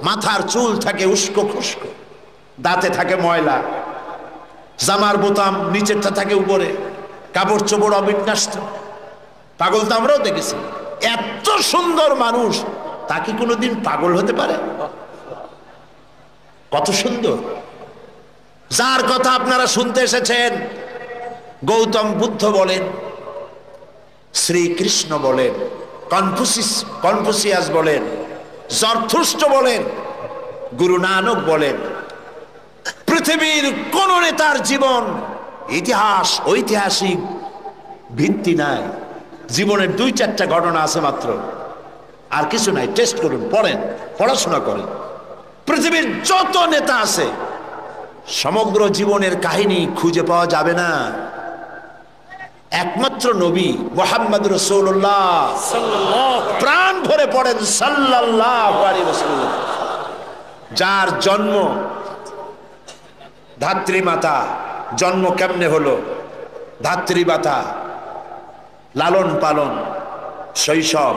মাথার চুল থাকে উস্কো খুস্কো, দাঁতে থাকে ময়লা, জামার বোতাম নিচেরটা থাকে উপরে, কাপড় চোপড় অবিন্যস্ত। পাগল তো আমরাও দেখেছি। এত সুন্দর মানুষ, তা কি কোনোদিন পাগল হতে পারে? কত সুন্দর! যার কথা আপনারা শুনতে এসেছেন, গৌতম বুদ্ধ বলেন, শ্রীকৃষ্ণ বলেন, কনফুসিয়াস বলেন, জরথুস্ট বলেন, গুরু নানক বলেন, পৃথিবীর কোন নেতার জীবন ইতিহাস ঐতিহাসিক ভিত্তি নাই। জীবনের 2-4টা ঘটনা আছে মাত্র, আর কিছু নাই। টেস্ট করুন, পড়েন, পড়াশোনা করেন। পৃথিবীর যত নেতা আছে, সমগ্র জীবনের কাহিনী খুঁজে পাওয়া যাবে না। একমাত্র নবী মুহাম্মদ রাসূলুল্লাহ প্রাণ ভরে পড়েন সাল্লাল্লাহু আলাইহি ওয়াসাল্লাম, যার জন্ম ধাত্রী মাতা। জন্ম কেমনে হলো? ধাত্রী মাতা, লালন পালন, শৈশব,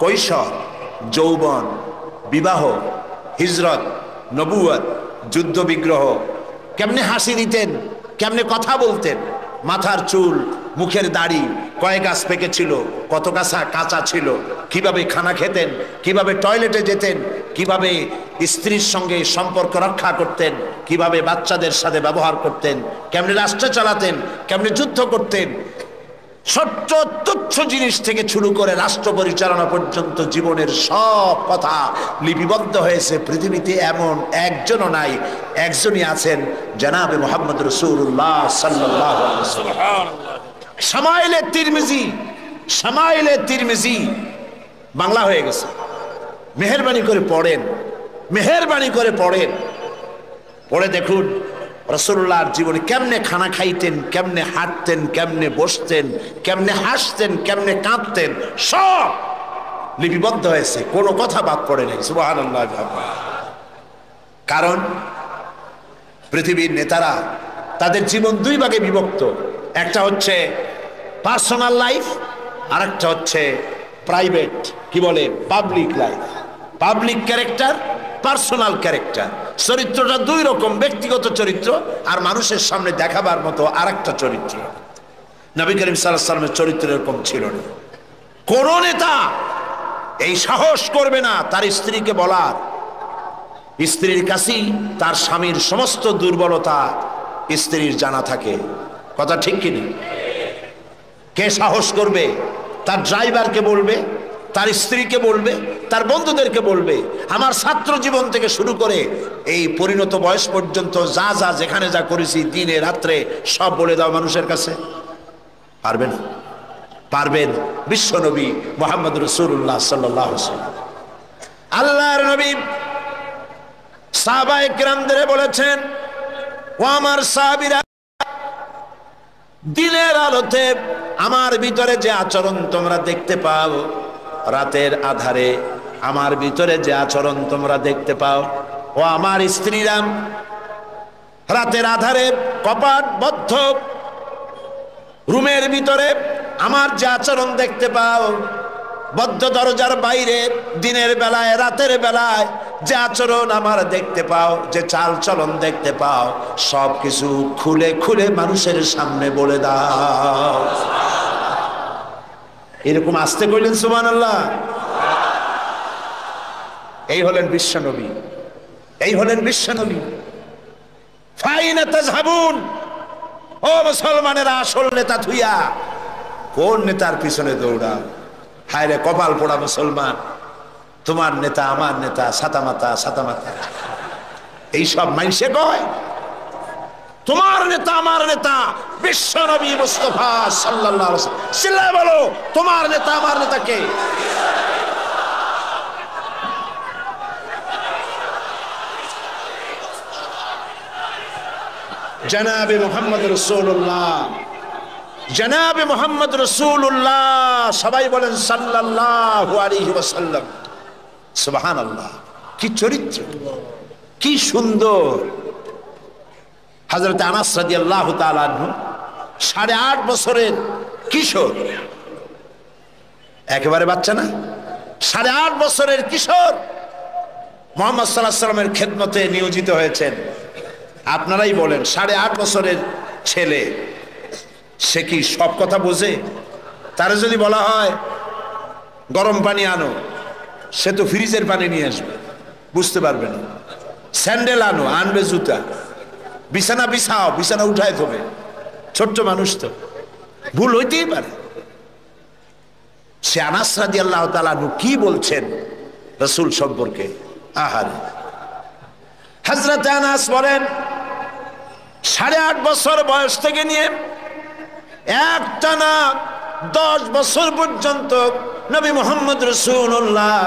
কৈশোর, যৌবন, বিবাহ, হিজরত, নবুয়ত, যুদ্ধ বিগ্রহ, কেমনে হাসি দিতেন, কেমনে কথা বলতেন, মাথার চুল, মুখের দাড়ি কয় গাছ পেকেছিল, কত কাঁচা কাঁচা ছিল, কিভাবে খানা খেতেন, কিভাবে টয়লেটে যেতেন, কিভাবে স্ত্রীর সঙ্গে সম্পর্ক রক্ষা করতেন, কিভাবে বাচ্চাদের সাথে ব্যবহার করতেন, কেমনে রাষ্ট্র চালাতেন, কেমনে যুদ্ধ করতেন, ছোট্ট তুচ্ছ জিনিস থেকে শুরু করে রাষ্ট্র পরিচালনা পর্যন্ত জীবনের সব কথা লিপিবদ্ধ হয়েছে। পৃথিবীতে এমন একজনও নাই, একজনই আছেন জনাবে মুহাম্মদ রাসূলুল্লাহ সাল্লাল্লাহু আলাইহি ওয়াসাল্লাম। শামাইলে তিরমিজি বাংলা হয়ে গেছে, মেহেরবানি করে পড়েন, মেহেরবানি করে পড়েন, পড়ে দেখুন রাসূলুল্লাহর জীবনে কেমনে খানা খাইতেন, কেমনে হাঁটতেন, কেমনে বসতেন, কেমনে হাসতেন, কেমনে কাঁদতেন, সব লিপিবদ্ধ হয়েছে, কোনো কথা বাদ পড়ে নাই। সুবহানাল্লাহ। কারণ পৃথিবীর নেতারা তাদের জীবন দুই ভাগে বিভক্ত, একটা হচ্ছে পার্সোনাল লাইফ, আর একটা হচ্ছে প্রাইভেট, কি বলে public life, public character, personal character. চরিত্রটা দুই রকম, ব্যক্তিগত চরিত্র আর মানুষের সামনে দেখাবার মতো আরেকটা চরিত্র। নবী করিম সাল্লাল্লাহু আলাইহি ওয়াসাল্লামের চরিত্র এরকম ছিল না। কোন নেতা এই সাহস করবে না তার স্ত্রীকে বলার, স্ত্রীর কাছেই তার স্বামীর সমস্ত দুর্বলতা স্ত্রীর জানা থাকে। কথা ঠিক কিনা? কে সাহস করবে তার ড্রাইভারকে বলবে, তার স্ত্রীকে বলবে, তার বন্ধুদেরকে বলবে, আমার ছাত্র জীবন থেকে শুরু করে এই পরিণত বয়স পর্যন্ত যা যা যেখানে যা করেছি দিনে রাত্রে সব বলে দাও মানুষের কাছে? পারবে না। পারবেন বিশ্ব নবী মুহাম্মদ রাসূলুল্লাহ সাল্লাল্লাহু আলাইহি ওয়াসাল্লাম। আল্লাহর নবী সাহাবায়ে কিরামদের বলেছেন, ও আমার সাহাবীরা, দিনের আলোতে আমার ভিতরে যে আচরণ তোমরা দেখতে পাও, রাতের আধারে আমার ভিতরে যে আচরণ তোমরা দেখতে পাও, ও আমার স্ত্রীরা, রাতের আধারে কপাট বদ্ধ রুমের ভিতরে আমার যে আচরণ দেখতে পাও, বদ্ধ দরজার বাইরে দিনের বেলায় রাতের বেলায় যে আচরণ আমার দেখতে পাও, যে চাল চলন দেখতে পাও, সব কিছু খুলে খুলে মানুষের সামনে বলে দাও। এরকম আসতে কইলেন সুবহানাল্লাহ। এই হলেন বিশ্বনবী, এই হলেন বিশ্বনবী। ফাইনা তাযহাবুন, ও মুসলমানেরা, আসল নেতা থুইয়া কোন নেতার পিছনে দৌড়াও? হায় রে কপাল পোড়া মুসলমান, তোমার নেতা আমার নেতা সাতামাতা সাতামাতা এইসব মানুষে কয়। তোমার নেতা আমার নেতা বিশ্বনবী মুস্তাফা সাল্লাল্লাহু আলাইহি ওয়াসাল্লাম। চিল্লায় বলো, তোমার নেতা আমার নেতা কে? জনাবে মুহাম্মদ রাসূলুল্লাহ, জনাবে মুহাম্মদ রাসূলুল্লাহ। সবাই বলেন সাল্লাল্লাহু আলাইহি ওয়াসাল্লাম। সুবহানাল্লাহ, কি চরিত্র, কি সুন্দর। হযরত আনাস রাদিয়াল্লাহু তাআলা আনহু 8.5 বছরের কিশোর, একেবারে বাচ্চা না, 8.5 বছরের কিশোর মুহাম্মদ সাল্লাল্লাহু আলাইহি ওয়াসাল্লামের খেদমতে নিয়োজিত হয়েছেন। আপনারাই বলেন, 8.5 বছরের ছেলে, সে কি সব কথা বোঝে? তারা যদি বলা হয় গরম পানি আনো, সে তো ফ্রিজের পানি নিয়ে আসবে, বুঝতে পারবে না। স্যান্ডেল আনো, আনবে জুতা। বিছানা বিছাও, বিছানা উঠায় দেবে। ছোট্ট মানুষ তো, ভুল হইতেই পারে। সে আনাস রাদিয়াল্লাহু তাআলা আনহু কি বলছেন রাসূল সম্পর্কে? আহারে, হযরত আনাস বলেন, 8.5 বছর বয়স থেকে নিয়ে একটানা 10 বছর পর্যন্ত নবী মুহাম্মদ রাসূলুল্লাহ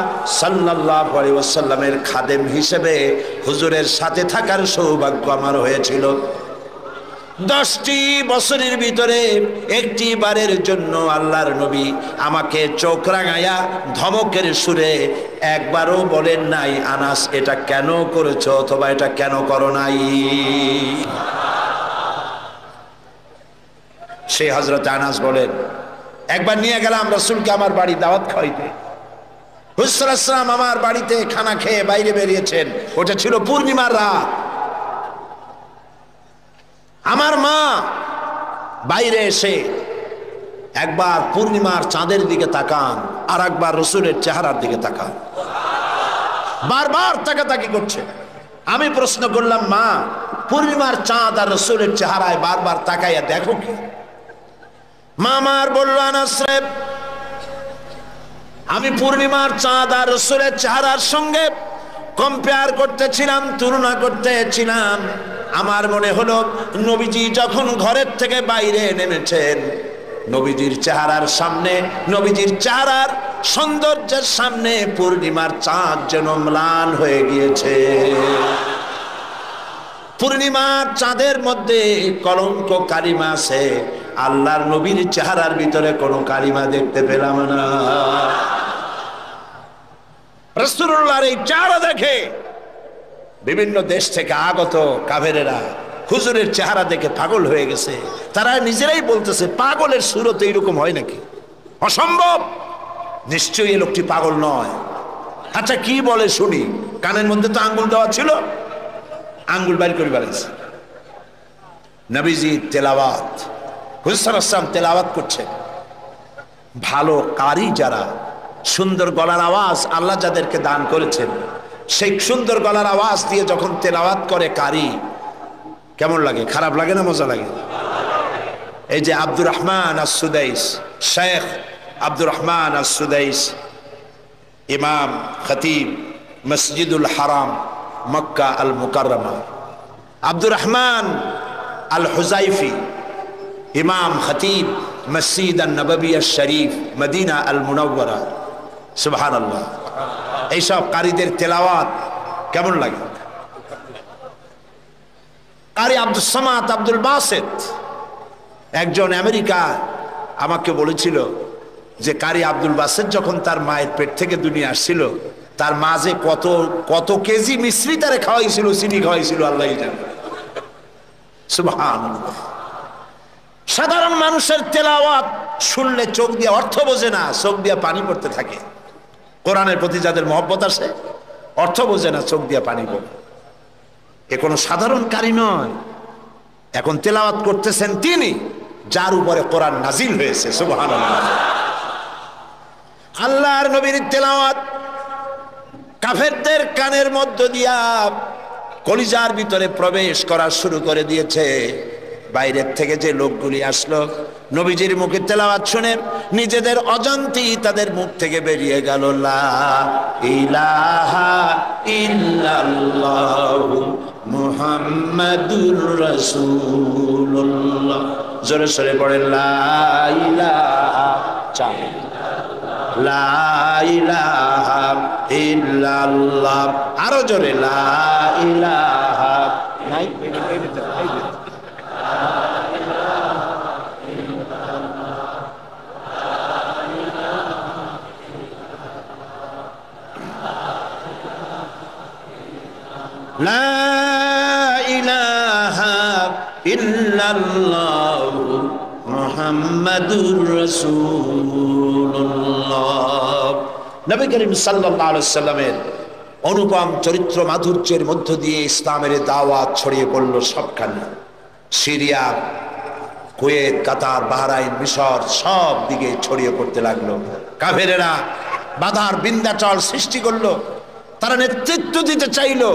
সাল্লাল্লাহু আলাইহি ওয়াসাল্লামের খাদেম হিসেবে হুজুরের সাথে থাকার সৌভাগ্য আমার হয়েছিল। 10টি বছরের ভিতরে একটি বারের জন্য আল্লাহর নবী আমাকে চোখ রাঙায়া ধমকের সুরে একবারও বলেন নাই, আনাস এটা কেন করেছো অথবা এটা কেন করো নাই। সেই হযরত আনাস বলেন, একবার নিয়ে গেলাম রাসূলকে আমার বাড়ি দাওয়াত খাওয়াইতে। হুজুর সাল্লাল্লাহু আলাইহি ওয়াসাল্লাম আমার বাড়িতে খানা খেয়ে বাইরে বেরিয়েছেন। ওটা ছিল পূর্ণিমার রাত। আমার মা বাইরে এসে একবার পূর্ণিমার চাঁদের দিকে তাকান, আর একবার রসুলের চেহারার দিকে তাকান। বারবার তাকাতাকি করছে। আমি প্রশ্ন করলাম, মা, পূর্ণিমার চাঁদ আর রসুলের চেহারায় বারবার তাকাইয়া দেখো কি? মা আমার বলল, আনাস রে, আমি পূর্ণিমার চাঁদ আর রসুলের চেহারার সঙ্গে কম্পেয়ার করতেছিলাম, তুলনা করতেছিলাম। আমার মনে হলো নবীজি যখন ঘরের থেকে বাইরে নেমেছেন, নবীজির চেহারার সামনে, নবীজির চেহারার সৌন্দর্যের সামনে পূর্ণিমার চাঁদ যেন ম্লান হয়ে গিয়েছে। পূর্ণিমার চাঁদের মধ্যে কলঙ্ক কালিমা আছে, আল্লাহর নবীর চেহারার ভিতরে কোনো কালিমা দেখতে পেলাম না। রাসূলুল্লাহর এই চেহারা দেখে বিভিন্ন দেশ থেকে আগত কাফেরেরা হুজুরের চেহারা দেখে পাগল হয়ে গেছে। তারা নিজেরাই বলতেছে, পাগলের সুরত এইরকম হয় নাকি? অসম্ভব, নিশ্চয়ই এই লোকটি পাগল নয়। আচ্ছা কি বলে শুনি। কানের মধ্যে তো আঙ্গুল দেওয়া ছিল, আঙ্গুল বাইর করে বেড়াইছে। নবীজি তেলাওয়াত, হুজুর সাল্লাল্লাহু আলাইহি ওয়াসাল্লাম তেলাওয়াত করছেন। ভালো কারি যারা, সুন্দর গলার আওয়াজ আল্লাহ যাদেরকে দান করেছেন, সেই সুন্দর গলার আওয়াজ দিয়ে যখন তেলাওয়াত করে কারি, কেমন লাগে? খারাপ লাগে না মজা লাগে? এই যে আব্দুর রহমান আস-সুদাইস, শেখ আব্দুর রহমান আস-সুদাইস, ইমাম খতিব মসজিদুল হারাম মক্কা আল মুকাররমা, আব্দুর রহমান আল হুজাইফি, ইমাম খতিব মসজিদ আন নববী শরীফ মদিনা আল মুনাওয়ারা, সুবহানাল্লাহ। এইসব কারীদের তেলাওয়াত কেমন লাগে? কারি আব্দুল সামাদ আব্দুল বাসেত, একজন আমেরিকা আমাকে বলেছিল যে কারি আব্দুল বাসেত যখন তার মায়ের পেট থেকে দুনিয়া আসছিল, তার মাঝে কত কত কেজি মিশ্রি তারে খাওয়াইছিল, চিনি খাওয়াইছিল, আল্লাহই জানে। সুবহানাল্লাহ। সাধারণ মানুষের তেলাওয়াত শুনলে চোখ দিয়ে অর্থ বোঝে না, চোখ দিয়ে পানি পড়তে থাকে। কোরআনের প্রতি যাদের মহব্বত আছে, অর্থ বোঝে না, চোখ দিয়ে পানি পড়ে। এ কোনো সাধারণ কারি নয়। এখন তেলাওয়াত করতেছেন তিনি, যার উপরে কোরআন নাজিল হয়েছে। সুবহানাল্লাহ। আল্লাহর নবীর তেলাওয়াত কাফেরদের কানের মধ্য দিয়া কলিজার ভিতরে প্রবেশ করা শুরু করে দিয়েছে। বাইরের থেকে যে লোকগুলি আসলো, নবীজির মুখে তেলাওয়াত শুনে নিজেদের অজান্তেই তাদের মুখ থেকে বেরিয়ে গেল, লা ইলাহা ইল্লাল্লাহু মুহাম্মাদুর রাসূলুল্লাহ। জোরে সরে পড়েন, লা ইলাহা লা ইলাহা ইল্লাল্লাহ। আরো জোরে, লা ইলাহা নাই লা ইলাহা ইল্লাল্লাহু মুহাম্মাদুর রাসূলুল্লাহ। নবী করিম সাল্লাল্লাহু আলাইহি ওয়াসাল্লামের অনুপম চরিত্র মাধুর্যের মধ্য দিয়ে ইসলামের দাওয়াত ছড়িয়ে পড়ল সবখানে। সিরিয়া, কুয়েত, কাতার, বাহরাইন, মিশর সব দিকে ছড়িয়ে পড়তে লাগলো। কাফেরেরা বাধার বিন্ধ্যাচল সৃষ্টি করলো। তারা নেতৃত্ব দিতে চাইলো,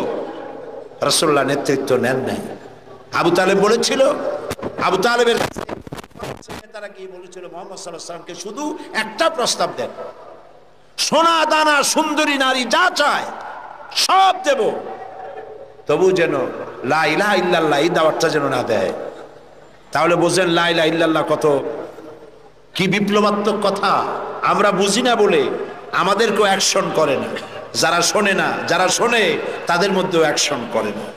রাসূলুল্লাহ নেতৃত্ব নেন নাই। আবু তালেব বলেছিল, আবু তালেবের তারা কি বলেছিল, মুহাম্মদ সাল্লাল্লাহু আলাইহি ওয়াসাল্লামকে শুধু একটা প্রস্তাব দেন, সোনা দানা সুন্দরী নারী যা চায় সব দেব, তবু যেন লা ইলাহা ইল্লাল্লাহ এই দাওয়াতটা যেন না দেয়। তাহলে বোঝেন লা ইলাহা ইল্লাল্লাহ কত কি বিপ্লবাত্মক কথা। আমরা বুঝি না বলে আমাদেরকেও অ্যাকশন করে না, যারা শোনে না, যারা শোনে তাদের মধ্যেও অ্যাকশন করে না।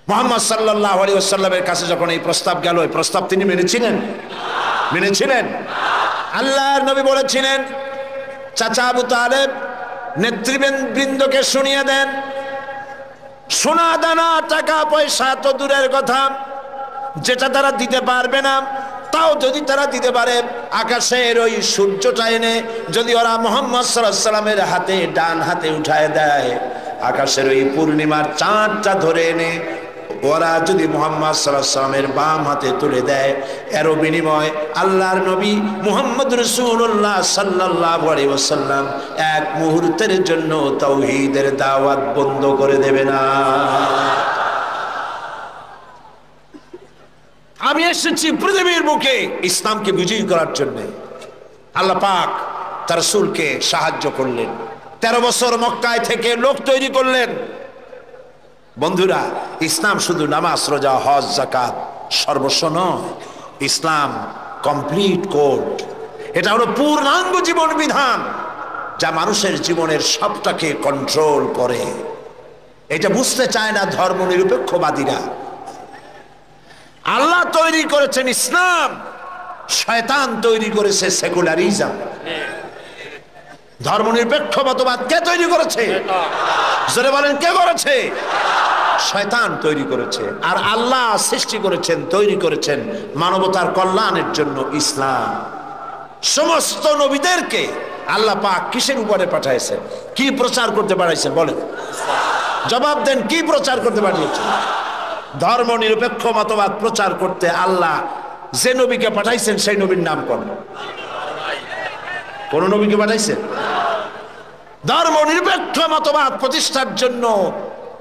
মুহাম্মদ সাল্লাল্লাহু আলাইহি ওয়াসাল্লামের কাছে যখন এই প্রস্তাব গেল, এই প্রস্তাব তিনি মেনেছিলেন? মেনেছিলেন? আল্লাহর নবী বলেছিলেন, চাচা আবু তালেব নেতৃবৃন্দকে শুনিয়ে দেন, সোনা দানা টাকা পয়সা তো দূরের কথা, যেটা তারা দিতে পারবে না, তাও যদি তারা দিতে পারে আকাশের ওই সূর্যটা এনে যদি ওরা মুহাম্মদ সাল্লাল্লাহু আলাইহি ওয়াসাল্লামের হাতে, ডান হাতে উঠায় দেয়, আকাশের ওই পূর্ণিমার চাঁদটা ধরে এনে ওরা যদি মুহাম্মদ সাল্লাল্লাহু আলাইহি ওয়াসাল্লামের বাম হাতে তুলে দেয়, এর বিনিময় আল্লাহর নবী মুহাম্মদ রাসূলুল্লাহ সাল্লাল্লাহু আলাইহি ওয়াসাল্লাম এক মুহূর্তের জন্য তাওহীদের দাওয়াত বন্ধ করে দেবে না। আমি এসেছি পৃথিবীর বুকে ইসলামকে বিজয়ী করার জন্য। আল্লাহ পাক তার রাসূলকে সাহায্য করলেন, 13 বছর মক্কায় থেকে লোক তৈরি করলেন। বন্ধুরা, ইসলাম শুধু নামাজ, রোজা, হজ, যাকাত সর্বস্ব নয়। ইসলাম কমপ্লিট কোড, এটা হলো পূর্ণাঙ্গ জীবন বিধান যা মানুষের জীবনের সবটাকে কন্ট্রোল করে। এটা বুঝতে চায় না ধর্ম নিরপেক্ষবাদীরা। আল্লাহ তৈরি করেছেন ইসলাম, শয়তান তৈরি করেছে সেকুলারিজম। ধর্ম নিরপেক্ষ মতবাদ কে তৈরি করেছে? জোরে বলেন, কে করেছে? শয়তান তৈরি করেছে। আর আল্লাহ সৃষ্টি করেছেন, তৈরি করেছেন মানবতার কল্যাণের জন্য ইসলাম। সমস্ত নবীদেরকে আল্লাহ পাক কিসের উপরে পাঠাইছেন? কি প্রচার করতে পাঠাইছেন? বলেন, জবাব দেন, কি প্রচার করতে পাঠিয়েছেন? ধর্ম নিরপেক্ষ মতবাদ প্রচার করতে আল্লাহ যে নবীকে পাঠাইছেন সেই নবীর নাম কোন? কোন নবীকে পাঠাইছেন? ধর্ম নিরপেক্ষ মতবাদ প্রতিষ্ঠার জন্য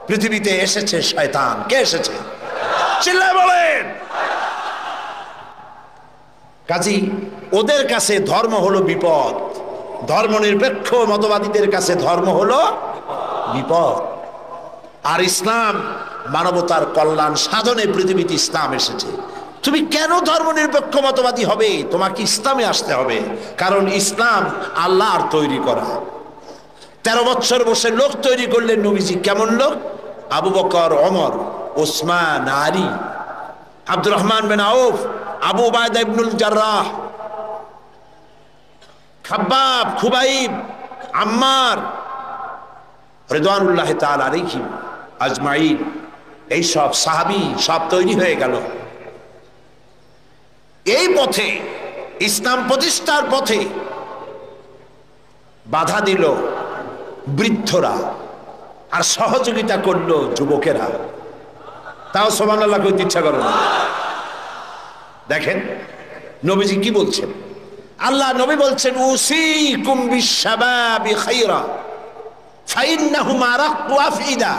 পৃথিবীতে এসেছে শয়তান। কে এসেছে? চিল্লায় বলেন। কাজী ওদের কাছে ধর্ম হলো বিপদ, ধর্ম নিরপেক্ষ মতবাদীদের কাছে ধর্ম হলো বিপদ। আর ইসলাম মানবতার কল্যাণ সাধনে পৃথিবীতে ইসলাম এসেছে। তুমি কেন ধর্ম নিরপেক্ষ মতবাদী হবে? তোমাকে ইসলামে আসতে হবে, কারণ ইসলাম আল্লাহর তৈরি করা। 13 বছর বসে লোক তৈরি করলেন নবীজি। কেমন লোক? আবু বকর, ওমর, ওসমান, আলী, আব্দুর রহমান বিন আউফ, আবু উবাইদা ইবনুল জাররাহ, খাব্বাব, খুবাইব, আম্মার রিদওয়ানুল্লাহি তাআলা আলাইহিম আজমাইন। এই সব সাহাবী সব তৈরি হয়ে গেল। এই পথে, ইসলাম প্রতিষ্ঠার পথে বাধা দিল বৃদ্ধরা, আর সহযোগিতা করলো যুবকেরা। তাও সুবহানাল্লাহ কইতে ইচ্ছা করে না। দেখেন নবীজি কি বলছেন। আল্লাহ নবী বলছেন, উসিকুম বিশ-শাবাবি খায়রা ফাইন্নাহুম আরাক্কু আফইদা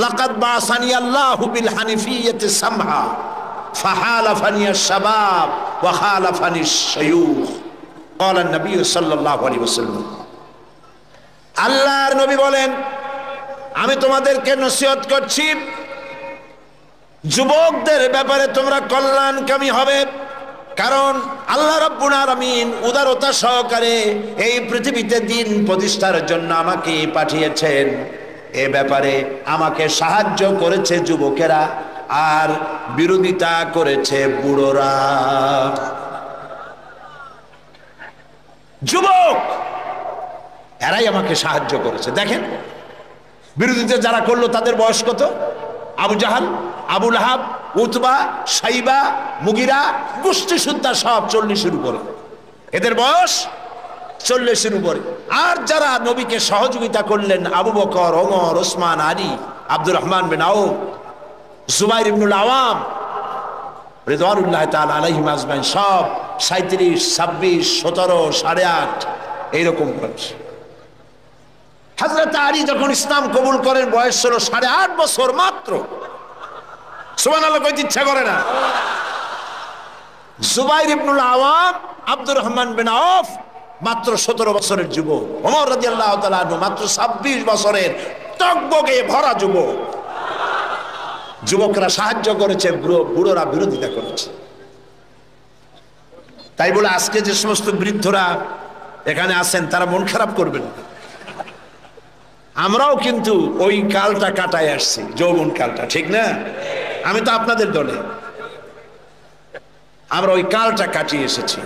লাকাদ বাসানি আল্লাহু বিল হানিফিয়্যাতি সামহা ফাহালাফানি আশ-শাবাব ওয়া খালাফানি আশ-শায়ুখ। ক্বালা নবী সাল্লাল্লাহু আলাইহি ওয়াসাল্লাম। আল্লাহর নবী বলেন, আমি তোমাদেরকে নসিহত করছি, যুবকদের ব্যাপারে তোমরা কল্যাণকামী হবে। কারণ আল্লাহ রাব্বুল আলামিন উদারতা সহকারে এই পৃথিবীতে দিন প্রতিষ্ঠার জন্য আমাকে পাঠিয়েছেন। এ ব্যাপারে আমাকে সাহায্য করেছে যুবকেরা, আর বিরোধিতা করেছে বুড়োরা। যুবক এরাই আমাকে সাহায্য করেছে। দেখেন বিরোধিতা যারা করলো তাদের বয়স কত? আবু জাহাল, আবু লাহাব, উতবা, সাইবা, মুগিরা, গোষ্ঠী সুদ্ধা সব 40-এর উপরে। এদের বয়স 40-এর উপরে। আর যারা নবীকে সহযোগিতা করলেন, আবু বকর, ওমর, ওসমান, আলী, আব্দুর রহমান বিন আউফ, জুবাইর ইবনুল আওয়াম রিদওয়ানুল্লাহি তাআলা আলাইহিম আজমাইন, সব 37, 26, 17, 8.5 এইরকম বয়স। হযরত আলী যখন ইসলাম কবুল করেন বয়স ছিল 8.5 বছর মাত্র। সুবহানাল্লাহ কইতে ইচ্ছা করে না। জুবাইর ইবনুল আওয়াম, আব্দুর রহমান বিন আউফ মাত্র 17 বছরের যুবক। ওমর রাদিয়াল্লাহু তাআলা আনহু মাত্র 26 বছরের টগবগে ভরা যুবক। যুবকরা সাহায্য করেছে, বুড়োরা বিরোধিতা করেছে। তাই বলে আজকে যে সমস্ত বৃদ্ধরা এখানে আছেন তারা মন খারাপ করবেন না। আমরাও কিন্তু ওই কালটা কাটায় আসছি, যৌবন কালটা, ঠিক না? আমি তো আপনাদের দলে। আমরা ওই কালটা কাটিয়ে এসেছি।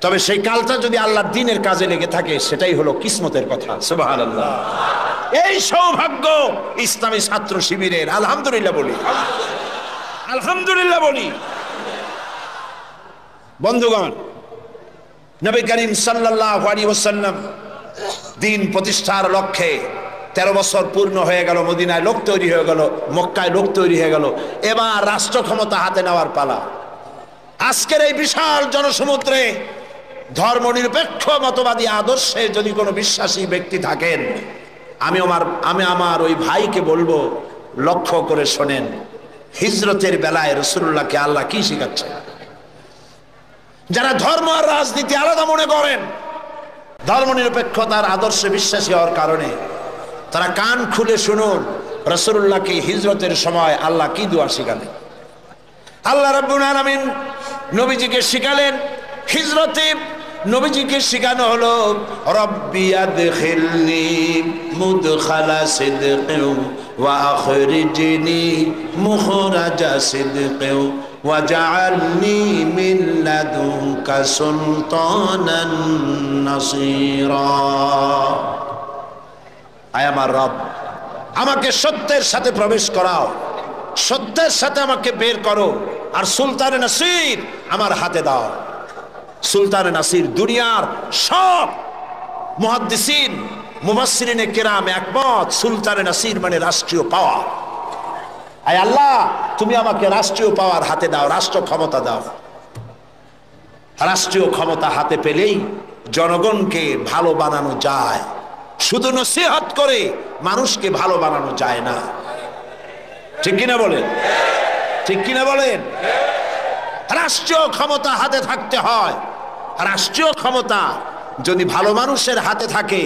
তবে সেই কালটা যদি আল্লাহর দ্বীনের কাজে লেগে থাকে সেটাই হলো কিসমতের কথা। সুবহানাল্লাহ। এই সৌভাগ্য ইসলামী ছাত্র শিবিরের। আলহামদুলিল্লাহ বলি, আলহামদুলিল্লাহ বলি। বন্ধুগণ, নবী করিম সাল্লাল্লাহু আলাইহি ওয়াসাল্লাম দ্বীন প্রতিষ্ঠার লক্ষ্যে 13 বছর পূর্ণ হয়ে গেল, মদিনায় লোক তৈরি হয়ে গেল, মক্কায় লোক তৈরি হয়ে গেল, এবার রাষ্ট্র ক্ষমতা হাতে নেওয়ার পালা। আজকের এই বিশাল জনসমুদ্রে ধর্মনিরপেক্ষ মতবাদী আদর্শে যদি কোনো বিশ্বাসী ব্যক্তি থাকেন, আমি আমার ওই ভাইকে বলবো, লক্ষ্য করে শোনেন, হিজরতের বেলায় রাসূলুল্লাহকে আল্লাহ কি শিখাচ্ছে? যারা ধর্ম আর রাজনীতি আলাদা মনে করেন, ধর্মনিরপেক্ষতার আদর্শে বিশ্বাসী হওয়ার কারণে তারা কান খুলে শুনুন রাসূলুল্লাহকে হিজরতের সময় আল্লাহ কি দোয়া শিখালেন। আল্লাহ রাব্বুল আলামিন নবীজিকে শিখালেন হিজরতে, নবীজিকে শিখানো হলো রব্বি আদখিলনি মুদখালা সিদকিন ওয়া আখরিজনি মুখরাজা সিদকিন ওয়াজআলনি মিন লাদুনকা সুলতানান নাসীরা। আয় আমার রব, আমাকে সত্যের সাথে প্রবেশ করাও, সত্যের সাথে আমাকে বের করো, আর সুলতানে নাসির আমার হাতে দাও। সুলতানে নাসির দুনিয়ার সব মুহাদ্দিসিন মুফাসসিরিনে কেরাম একমত, সুলতানে নাসির মানে রাষ্ট্রীয় পাওয়ার। আয় আল্লাহ, তুমি আমাকে রাষ্ট্রীয় পাওয়ার হাতে দাও, রাষ্ট্র ক্ষমতা দাও। রাষ্ট্রীয় ক্ষমতা হাতে পেলেই জনগণকে ভালো বানানো যায়, শুধু নসিহত করে মানুষকে ভালো বানানো যায় না। ঠিক কিনা বলেন? ঠিক কিনা বলেন? রাষ্ট্রীয় ক্ষমতা হাতে থাকতে হয়। রাষ্ট্রীয় ক্ষমতা যদি ভালো মানুষের হাতে থাকে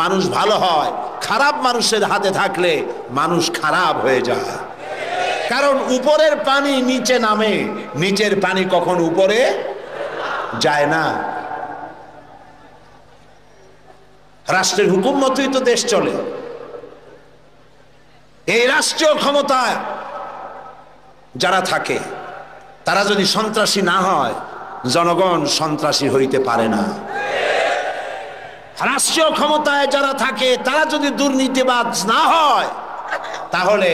মানুষ ভালো হয়, খারাপ মানুষের হাতে থাকলে মানুষ খারাপ হয়ে যায়। কারণ উপরের পানি নিচে নামে, নিচের পানি কখন উপরে যায় না। রাষ্ট্রের হুকুম মতোই তো দেশ চলে। এই রাষ্ট্রীয় ক্ষমতায় যারা থাকে তারা যদি সন্ত্রাসী না হয়, জনগণ সন্ত্রাসী হইতে পারে না। রাষ্ট্রীয় ক্ষমতায় যারা থাকে তারা যদি দুর্নীতিবাজ না হয়, তাহলে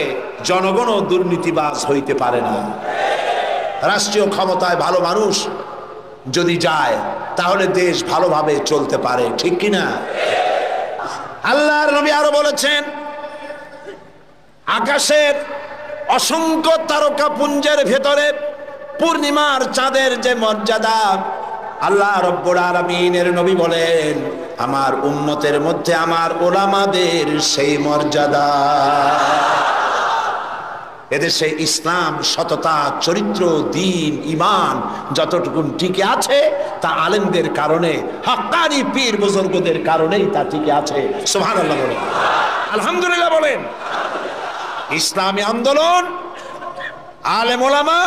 জনগণও দুর্নীতিবাজ হইতে পারে না। রাষ্ট্রীয় ক্ষমতায় ভালো মানুষ যদি যায় তাহলে দেশ ভালোভাবে চলতে পারে। ঠিক কিনা? আল্লাহর নবী আরো বলেছেন, আকাশের অসংখ্য তারকা পুঞ্জের ভেতরে পূর্ণিমার চাঁদের যে মর্যাদা, আল্লাহ রব্বুল আলামিনের নবী বলেন আমার উম্মতের মধ্যে আমার ওলামাদের সেই মর্যাদা। এদেশে ইসলাম, সততা, চরিত্র, দ্বীন, ঈমান যতটুকু টিকে আছে তা আলেমদের কারণে, হক্কানি পীর বুজুর্গদের কারণেই তা টিকে আছে। সুবহানাল্লাহ বলেন, আলহামদুলিল্লাহ বলেন। ইসলামী আন্দোলন, আলেম ওলামা,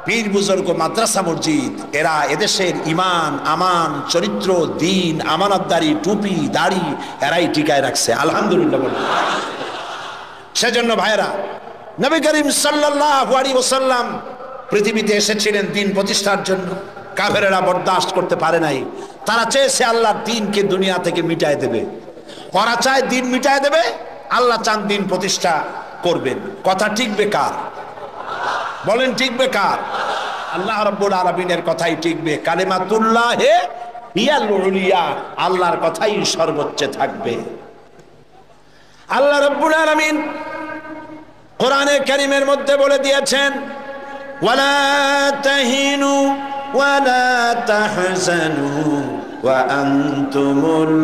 পীর বুজুর্গ, মাদ্রাসা মসজিদ, এরা এদেশের ঈমান, আমান, চরিত্র, দ্বীন, আমানতদারি, টুপি, দাড়ি এরাই টিকায় রাখছে। আলহামদুলিল্লাহ বলেন। সেজন্য ভাইরা, নবী করিম সাল্লাল্লাহু আলাইহি ওয়াসাল্লাম পৃথিবীতে এসেছিলেন দ্বীন প্রতিষ্ঠার জন্য। কাফেরেরা বরদাস্ত করতে পারে নাই। তারা চেয়েছে আল্লাহর দ্বীনকে দুনিয়া থেকে মিটায় দেবে। ওরা চায় দ্বীন মিটায় দেবে, আল্লাহ চান দ্বীন প্রতিষ্ঠা করবেন। কথা টিকবে কার? বলেন টিকবে কার? আল্লাহ রাব্বুল আলামিনের কথাই টিকবে। কালিমাতুল্লাহি হিয়াল উলিয়া, আল্লাহর কথাই সর্বোচ্চ থাকবে। আল্লাহ রাব্বুল আলামিন কোরআনে কারীমের মধ্যে বলে দিয়েছেন, ওয়ালা তাহিনু ওয়ালা তাহজানু ওয়া আনতুমুল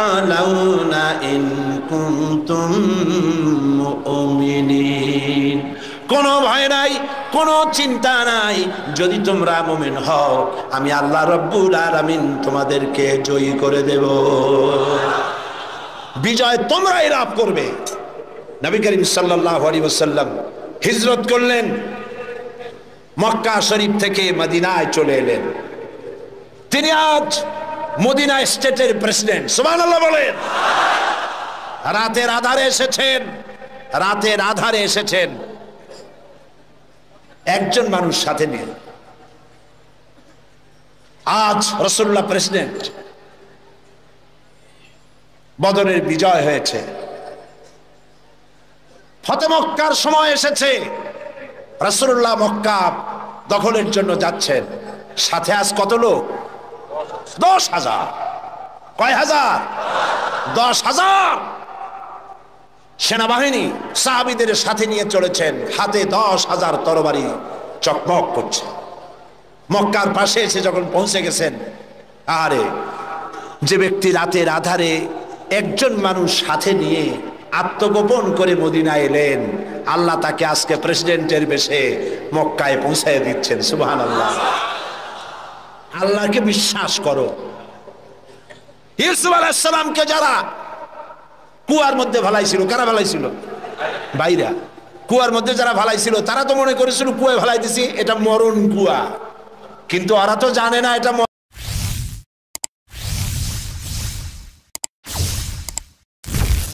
আ'লাউনা ইন কুনতুম মুমিনিন। কোনো ভয় নাই, কোনো চিন্তা নাই, যদি তোমরা মুমিন হও আমি আল্লাহ রাব্বুল আলামিন তোমাদেরকে জয়ী করে দেব। বিজয় তোমরাই লাভ করবে। নবী করিম সাল্লাল্লাহু আলাইহি ওয়াসাল্লাম হিজরত করলেন, মক্কা শরীফ থেকে মদিনায় চলে এলেন। তিনি আজ মদিনা স্টেটের প্রেসিডেন্ট। সুবহানাল্লাহ বলেন। রাতের আধারে এসেছেন, রাতের আধারে এসেছেন একজন মানুষ সাথে নিয়ে। আজ রাসূলুল্লাহ প্রেসিডেন্ট। বদরের বিজয় হয়েছে, ফতে মক্কার সময় এসেছে। রাসূলুল্লাহ মক্কা দখলের জন্য যাচ্ছেন। সাথে আজ কত লোক? 10,000। কয় হাজার? 10,000। সেনাবাহিনী সাহাবীদের সাথে নিয়ে চলেছেন, হাতে 10,000 তরবারি চকমক করছে। মক্কার পাশে এসে যখন পৌঁছে গেছেন, আরে যে ব্যক্তি রাতের আধারে একজন মানুষ সাথে নিয়ে আত্মগোপন করে মদিনায় এলেন, আল্লাহ তাকে আজকে প্রেসিডেন্টের বেশে মক্কায় পৌঁছায় দিচ্ছেন। সুবহানাল্লাহ। আল্লাহকে বিশ্বাস করো। ইউসুফ আলাইহিস সালামকে যারা কুয়ার মধ্যে ভালাইছিল, কারা ভালাইছিল? বাইরা। কুয়ার মধ্যে যারা ভালাইছিল তারা তো মনে করেছিল কুয়ায় ভালাই দিছি, এটা মরণ কুয়া, কিন্তু ওরা তো জানে না এটা